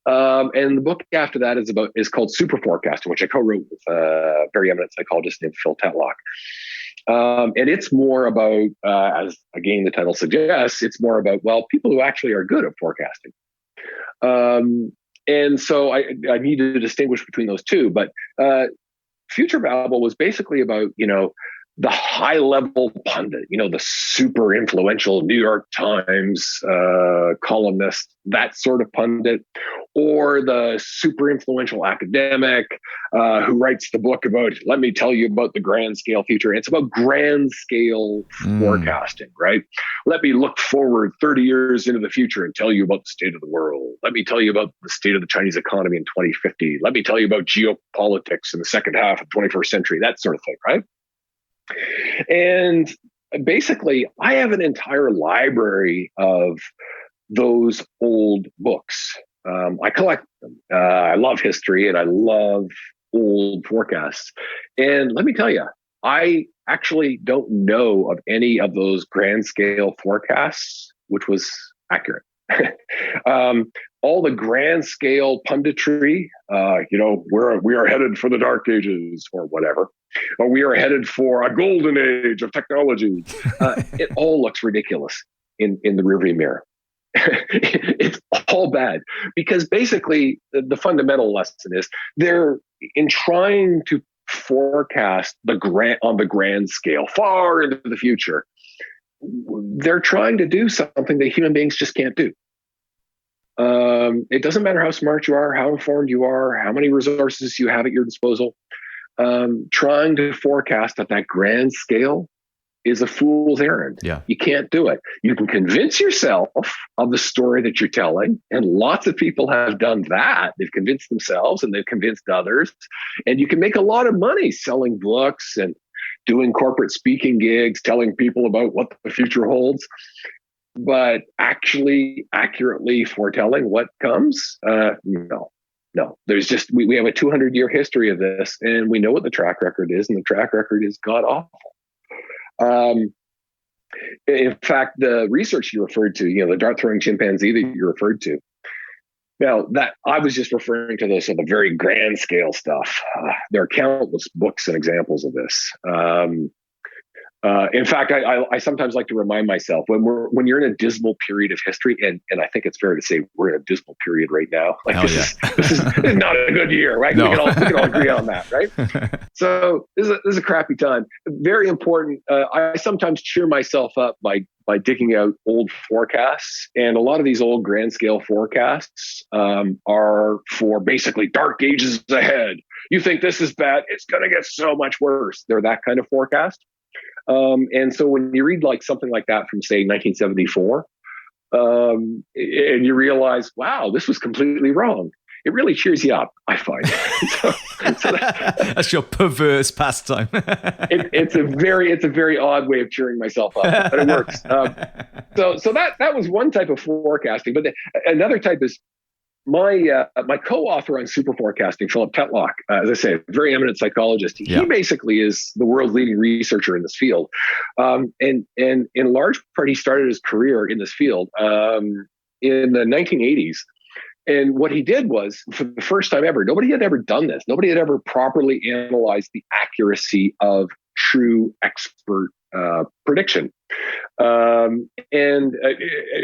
And the book after that is called Super Forecasting, which I co-wrote with a very eminent psychologist named Phil Tetlock. And it's more about, as again the title suggests, it's more about, people who actually are good at forecasting. And so I need to distinguish between those two. But Future Babble was basically about, the high-level pundit, the super influential New York Times columnist, that sort of pundit, or the super influential academic who writes the book about, let me tell you about the grand scale future. It's about grand scale forecasting, right? Let me look forward 30 years into the future and tell you about the state of the world. Let me tell you about the state of the Chinese economy in 2050. Let me tell you about geopolitics in the second half of the 21st century, that sort of thing, right? And basically, I have an entire library of those old books. I collect them. I love history and I love old forecasts. And let me tell you, I actually don't know of any of those grand scale forecasts which was accurate. All the grand scale punditry, we are headed for the dark ages or whatever, or we are headed for a golden age of technology. It all looks ridiculous in the rearview mirror. It's all bad because basically the fundamental lesson is they're in trying to forecast on the grand scale far into the future. They're trying to do something that human beings just can't do. It doesn't matter how smart you are, how informed you are, how many resources you have at your disposal. Trying to forecast at that grand scale is a fool's errand. Yeah. You can't do it. You can convince yourself of the story that you're telling, and lots of people have done that. They've convinced themselves and they've convinced others, and you can make a lot of money selling books and doing corporate speaking gigs, telling people about what the future holds. But actually accurately foretelling what comes, no. There's just, we have a 200-year history of this, and we know what the track record is, and the track record is god awful. In fact, the research you referred to, the dart-throwing chimpanzee that you referred to, now that I was just referring to this of the very grand scale stuff. There are countless books and examples of this. In fact, I sometimes like to remind myself when you're in a dismal period of history, and I think it's fair to say we're in a dismal period right now. Like this is not a good year, right? No. We can all agree on that, right? So this is a crappy time. Very important. I sometimes cheer myself up by digging out old forecasts, and a lot of these old grand scale forecasts are for basically dark ages ahead. you think this is bad, it's going to get so much worse. They're that kind of forecast. And so when you read like something like that from, say, 1974, and you realize, wow, this was completely wrong, it really cheers you up, I find. That's your perverse pastime. It's a very odd way of cheering myself up, but it works. So that was one type of forecasting. But another type is my co-author on super forecasting, Philip Tetlock, as I say, a very eminent psychologist. He basically is the world's leading researcher in this field, and in large part, he started his career in this field in the 1980s. And what he did was, for the first time ever, nobody had ever done this. Nobody had ever properly analyzed the accuracy of true expert prediction, and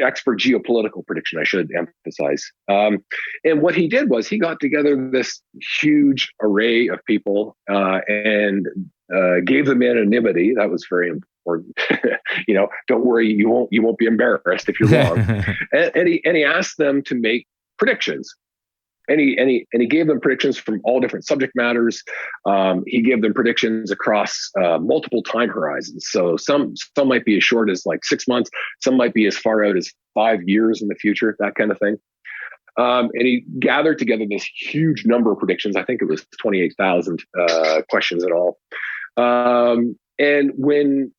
expert geopolitical prediction, I should emphasize. And what he did was he got together this huge array of people and gave them anonymity. That was very important. Don't worry, you won't be embarrassed if you're wrong. and he asked them to make predictions. And he gave them predictions from all different subject matters. He gave them predictions across multiple time horizons. So some might be as short as like 6 months. Some might be as far out as 5 years in the future, that kind of thing. And he gathered together this huge number of predictions. I think it was 28,000 questions in all. And when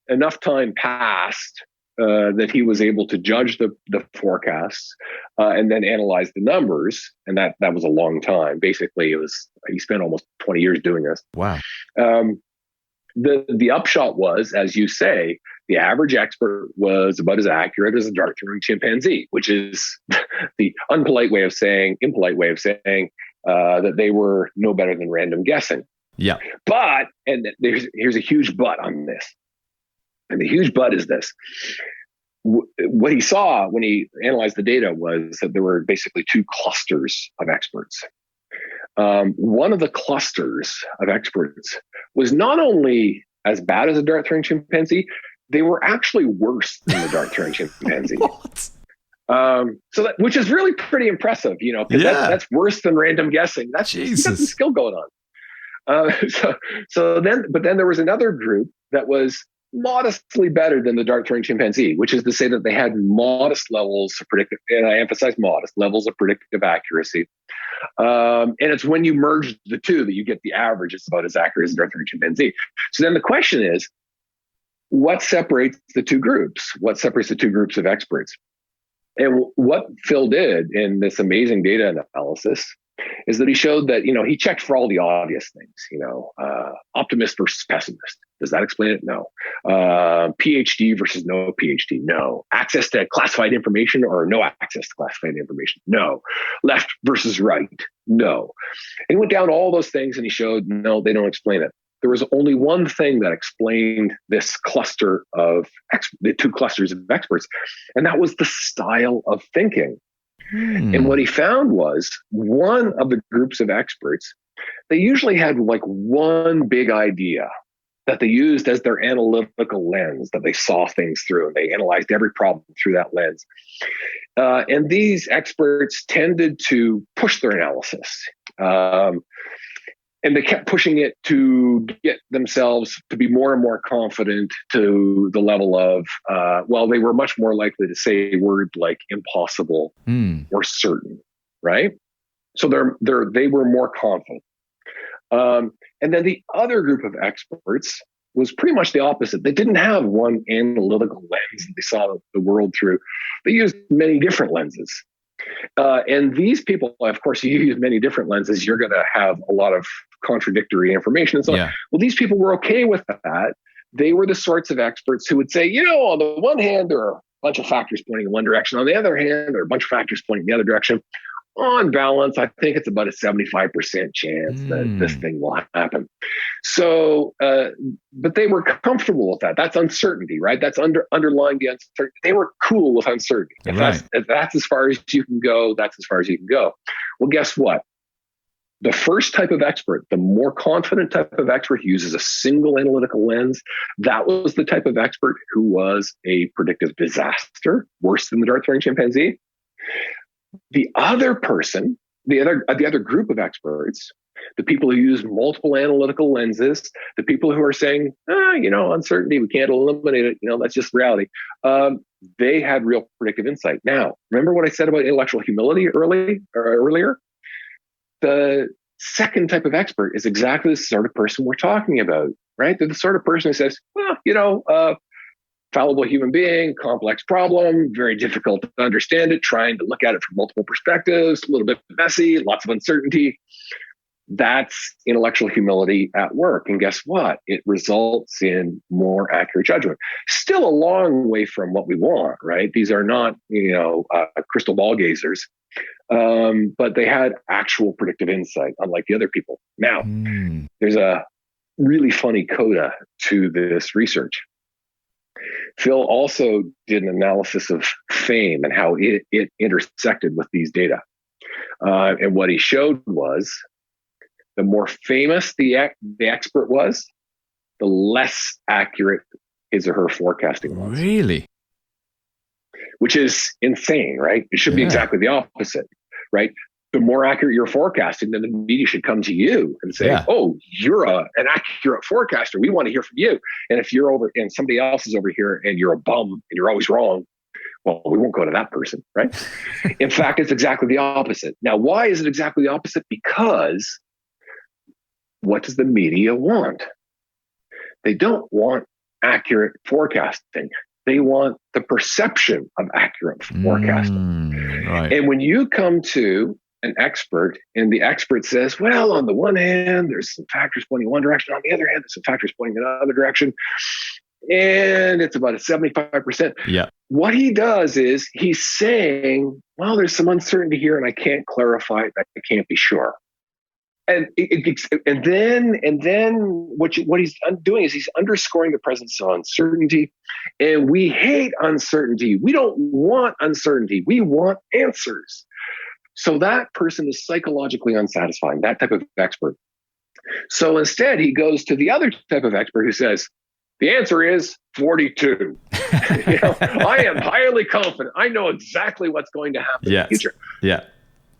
enough time passed, that he was able to judge the forecasts and then analyze the numbers, and that was a long time. Basically, he spent almost 20 years doing this. Wow. The upshot was, as you say, the average expert was about as accurate as a dark-throwing chimpanzee, which is the impolite way of saying that they were no better than random guessing. Yeah. But, and here's a huge but on this. And the huge but is this. What he saw when he analyzed the data was that there were basically two clusters of experts. One of the clusters of experts was not only as bad as a dart-throwing chimpanzee, they were actually worse than the dart-throwing chimpanzee. What? So which is really pretty impressive, because that's worse than random guessing. You got some skill going on. But then there was another group that was modestly better than the dart-throwing chimpanzee, which is to say that they had modest levels of predictive, and I emphasize modest levels of predictive accuracy. And it's when you merge the two that you get the average. It's about as accurate as a dart-throwing chimpanzee. So then the question is, what separates the two groups? What separates the two groups of experts? And what Phil did in this amazing data analysis is that he showed that, he checked for all the obvious things, optimist versus pessimist. Does that explain it? No. PhD versus no PhD? No. Access to classified information or no access to classified information? No. Left versus right? No. And he went down all those things and he showed, no, they don't explain it. There was only one thing that explained this cluster of the two clusters of experts, and that was the style of thinking. And what he found was one of the groups of experts, they usually had like one big idea that they used as their analytical lens, that they saw things through, and they analyzed every problem through that lens. And these experts tended to push their analysis. And they kept pushing it to get themselves to be more and more confident, to the level of, they were much more likely to say words like impossible or certain, right? So they were more confident. And then the other group of experts was pretty much the opposite. They didn't have one analytical lens that they saw the world through. They used many different lenses. And these people, of course, you use many different lenses, you're going to have a lot of contradictory information and so on. Well, these people were okay with that. They were the sorts of experts who would say, on the one hand, there are a bunch of factors pointing in one direction. On the other hand, there are a bunch of factors pointing in the other direction. On balance, I think it's about a 75% chance that this thing will happen. So, but they were comfortable with that. That's uncertainty, right? That's underlying the uncertainty. They were cool with uncertainty. If that's as far as you can go, that's as far as you can go. Well, guess what? The first type of expert, the more confident type of expert who uses a single analytical lens, that was the type of expert who was a predictive disaster, worse than the dart-throwing chimpanzee. The other person, the other group of experts the people who use multiple analytical lenses, the people who are saying, uncertainty, we can't eliminate it, that's just reality. They had real predictive insight. Now, remember what I said about intellectual humility earlier? The second type of expert is exactly the sort of person we're talking about, right? They're the sort of person who says, fallible human being, complex problem, very difficult to understand it, trying to look at it from multiple perspectives, a little bit messy, lots of uncertainty. That's intellectual humility at work. And guess what? It results in more accurate judgment. Still a long way from what we want, right? These are not, crystal ball gazers, but they had actual predictive insight, unlike the other people. Now, there's a really funny coda to this research. Phil also did an analysis of fame and how it intersected with these data. And what he showed was the more famous the expert was, the less accurate his or her forecasting was. Really? Which is insane, right? It should be exactly the opposite, right? The more accurate your forecasting, then the media should come to you and say, oh, you're an accurate forecaster. We want to hear from you. And if you're over and somebody else is over here and you're a bum and you're always wrong, well, we won't go to that person, right? In fact, it's exactly the opposite. Now, why is it exactly the opposite? Because what does the media want? They don't want accurate forecasting. They want the perception of accurate forecasting. Right. And when you come to an expert and the expert says, well, on the one hand, there's some factors pointing in one direction. On the other hand, there's some factors pointing in another direction. And it's about a 75%. Yeah. What he does is he's saying, well, there's some uncertainty here and I can't clarify it. I can't be sure. And then what he's doing is he's underscoring the presence of uncertainty. And we hate uncertainty. We don't want uncertainty. We want answers. So that person is psychologically unsatisfying, that type of expert. So instead, he goes to the other type of expert who says, the answer is 42. I am highly confident. I know exactly what's going to happen in the future. Yeah.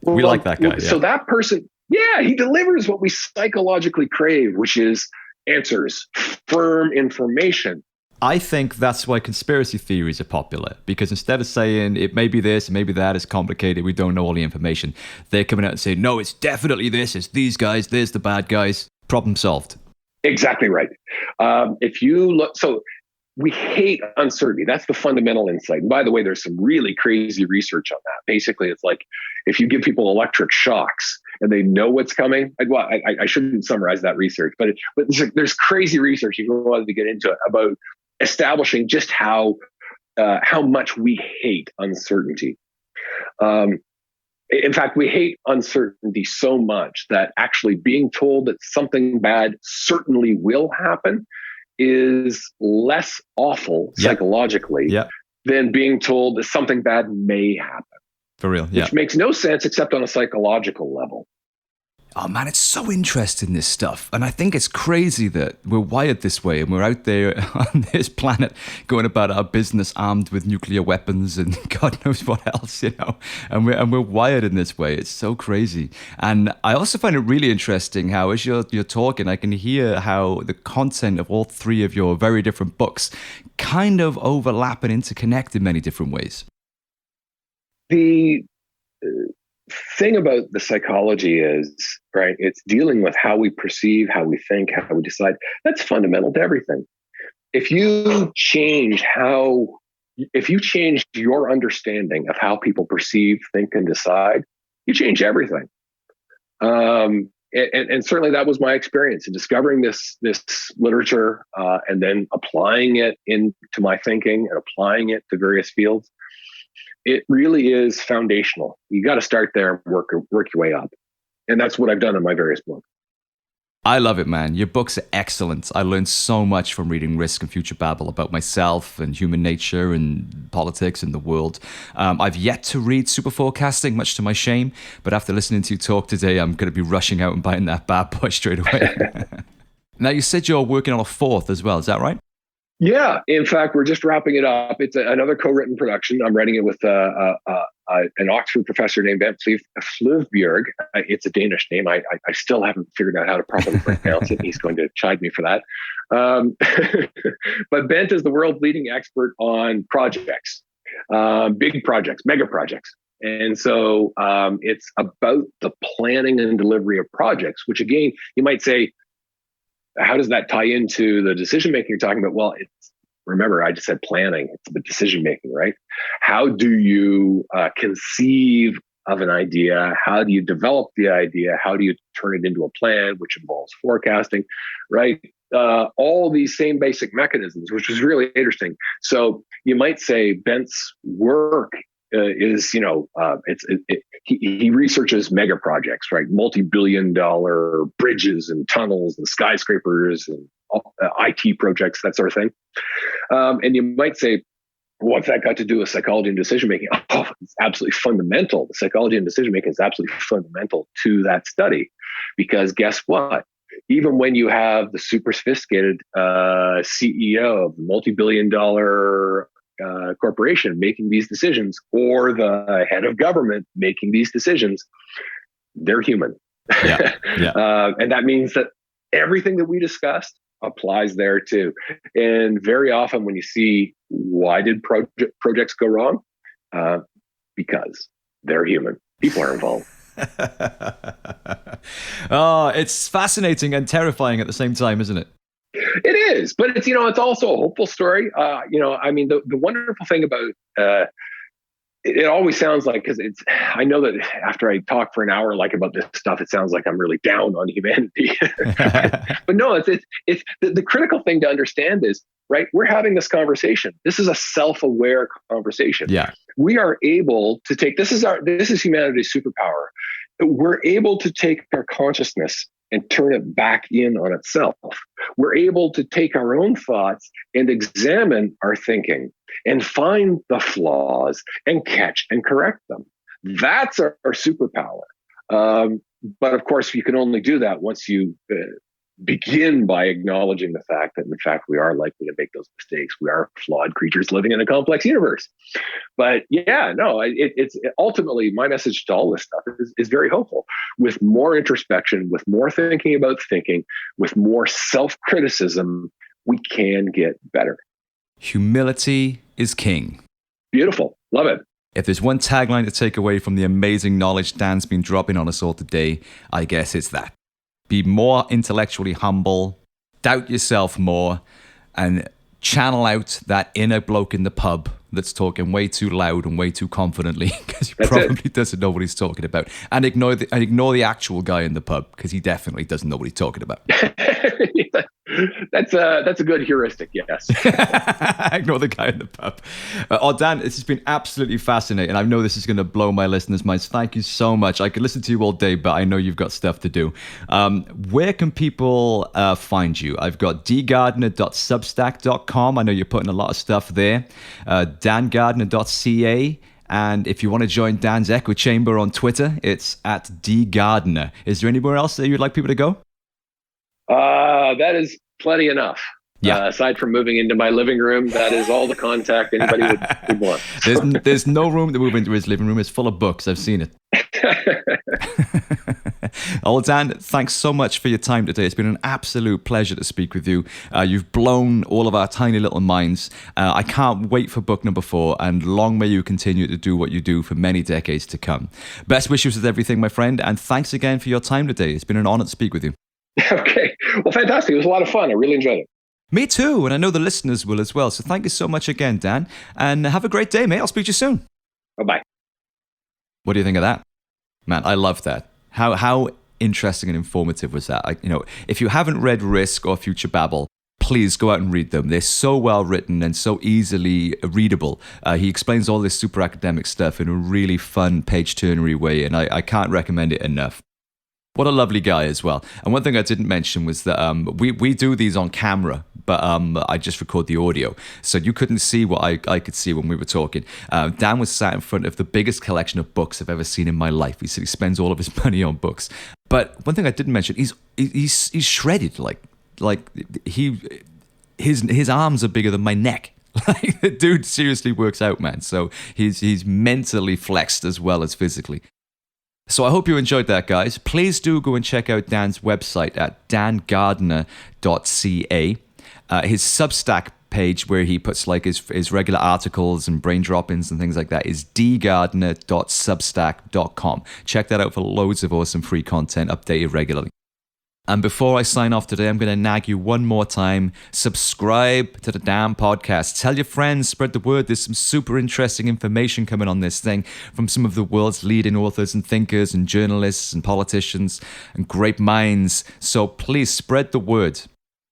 We like that guy. So that person, he delivers what we psychologically crave, which is answers, firm information. I think that's why conspiracy theories are popular, because instead of saying it may be this, it may be that, it's complicated, we don't know all the information, they're coming out and saying, no, it's definitely this, it's these guys, there's the bad guys, problem solved. Exactly right. If you look, so we hate uncertainty. That's the fundamental insight. And by the way, there's some really crazy research on that. Basically, it's like if you give people electric shocks and they know what's coming. I shouldn't summarize that research, but there's crazy research if you wanted to get into it about establishing just how much we hate uncertainty. In fact, we hate uncertainty so much that actually being told that something bad certainly will happen is less awful psychologically than being told that something bad may happen. For real, Which makes no sense except on a psychological level. Oh man, it's so interesting, this stuff. And I think it's crazy that we're wired this way and we're out there on this planet going about our business armed with nuclear weapons and God knows what else, and we're wired in this way. It's so crazy. And I also find it really interesting how as you're talking, I can hear how the content of all three of your very different books kind of overlap and interconnect in many different ways. The thing about the psychology is, right, it's dealing with how we perceive, how we think, how we decide. That's fundamental to everything. If you change your understanding of how people perceive, think, and decide, you change everything. And certainly that was my experience in discovering this literature and then applying it into my thinking and applying it to various fields. It really is foundational. You got to start there and work your way up. And that's what I've done in my various books. I love it, man. Your books are excellent. I learned so much from reading Risk and Future Babble about myself and human nature and politics and the world. I've yet to read Super Forecasting, much to my shame. But after listening to you talk today, I'm going to be rushing out and buying that bad boy straight away. Now, you said you're working on a fourth as well. Is that right? Yeah, in fact, we're just wrapping it up. It's another co-written production. I'm writing it with an Oxford professor named Bent Flyvbjerg. It's a Danish name. I still haven't figured out how to properly pronounce it. He's going to chide me for that. But Bent is the world's leading expert on projects, big projects, mega projects. And so it's about the planning and delivery of projects, which again, you might say, how does that tie into the decision making you're talking about? Well, remember, I just said planning. It's the decision making, right? How do you conceive of an idea? How do you develop the idea? How do you turn it into a plan, which involves forecasting, right? All these same basic mechanisms, which is really interesting. So you might say Bent's work is, he researches mega projects, right? Multi-billion-dollar bridges and tunnels and skyscrapers and IT projects, that sort of thing. And you might say, what's that got to do with psychology and decision making? Oh, it's absolutely fundamental. The psychology and decision making is absolutely fundamental to that study, because guess what? Even when you have the super sophisticated CEO of the multi-billion-dollar corporation making these decisions, or the head of government making these decisions, they're human. Yeah. And that means that everything that we discussed applies there too. And very often when you see, why did projects go wrong? Because they're human. People are involved. Oh, it's fascinating and terrifying at the same time, isn't it? It is, but it's also a hopeful story. The wonderful thing about it always sounds like, because I know that after I talk for an hour about this stuff, it sounds like I'm really down on humanity. But no, it's the critical thing to understand is, right, we're having this conversation. This is a self-aware conversation. Yeah. We are able to take, this is humanity's superpower. We're able to take our consciousness and turn it back in on itself. We're able to take our own thoughts and examine our thinking and find the flaws and catch and correct them. That's our superpower. But of course, you can only do that once you begin by acknowledging the fact that, in fact, we are likely to make those mistakes. We are flawed creatures living in a complex universe. But yeah, no, it's ultimately my message to all this stuff is very hopeful. With more introspection, with more thinking about thinking, with more self-criticism, we can get better. Humility is king. Beautiful. Love it. If there's one tagline to take away from the amazing knowledge Dan's been dropping on us all today, I guess it's that. Be more intellectually humble, doubt yourself more, and channel out that inner bloke in the pub that's talking way too loud and way too confidently, because he probably doesn't know what he's talking about. And ignore the actual guy in the pub, because he definitely doesn't know what he's talking about. That's a good heuristic, yes. Ignore the guy in the pub. Dan, this has been absolutely fascinating. I know this is going to blow my listeners' minds. Thank you so much. I could listen to you all day, but I know you've got stuff to do. Where can people find you? I've got dgardner.substack.com. I know you're putting a lot of stuff there. dangardner.ca. And if you want to join Dan's echo chamber on Twitter, it's at dgardner. Is there anywhere else that you'd like people to go? That is plenty enough. Yeah. Aside from moving into my living room, that is all the contact anybody would want. There's no room to move into his living room. It's full of books. I've seen it. Old Dan, thanks so much for your time today. It's been an absolute pleasure to speak with you. You've blown all of our tiny little minds. I can't wait for book number 4, and long may you continue to do what you do for many decades to come. Best wishes with everything, my friend, and thanks again for your time today. It's been an honor to speak with you. Okay. Well, fantastic. It was a lot of fun. I really enjoyed it. Me too, and I know the listeners will as well. So thank you so much again, Dan, and have a great day, mate. I'll speak to you soon. Bye-bye. What do you think of that? Man, I love that. How interesting and informative was that? If you haven't read Risk or Future Babble, please go out and read them. They're so well written and so easily readable. He explains all this super academic stuff in a really fun page-turnery way, and I can't recommend it enough. What a lovely guy as well. And one thing I didn't mention was that we do these on camera, but I just record the audio. So you couldn't see what I could see when we were talking. Dan was sat in front of the biggest collection of books I've ever seen in my life. He said he spends all of his money on books. But one thing I didn't mention, he's shredded. Like he his arms are bigger than my neck. Like, the dude seriously works out, man. So he's mentally flexed as well as physically. So I hope you enjoyed that, guys. Please do go and check out Dan's website at dangardner.ca. His Substack page, where he puts like his regular articles and brain drop-ins and things like that, is dgardner.substack.com. Check that out for loads of awesome free content updated regularly. And before I sign off today, I'm going to nag you one more time. Subscribe to the damn podcast. Tell your friends, spread the word. There's some super interesting information coming on this thing from some of the world's leading authors and thinkers and journalists and politicians and great minds. So please spread the word.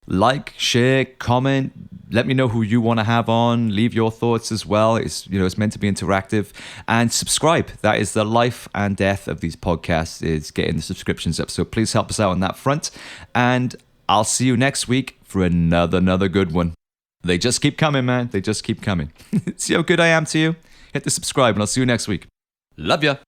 Like, share, comment, let me know who you want to have on, leave your thoughts as well. It's meant to be interactive, and subscribe. That is the life and death of these podcasts, is getting the subscriptions up. So please help us out on that front, and I'll see you next week for another good one. They just keep coming, man. They just keep coming. See how good I am to you? Hit the subscribe, and I'll see you next week. Love ya.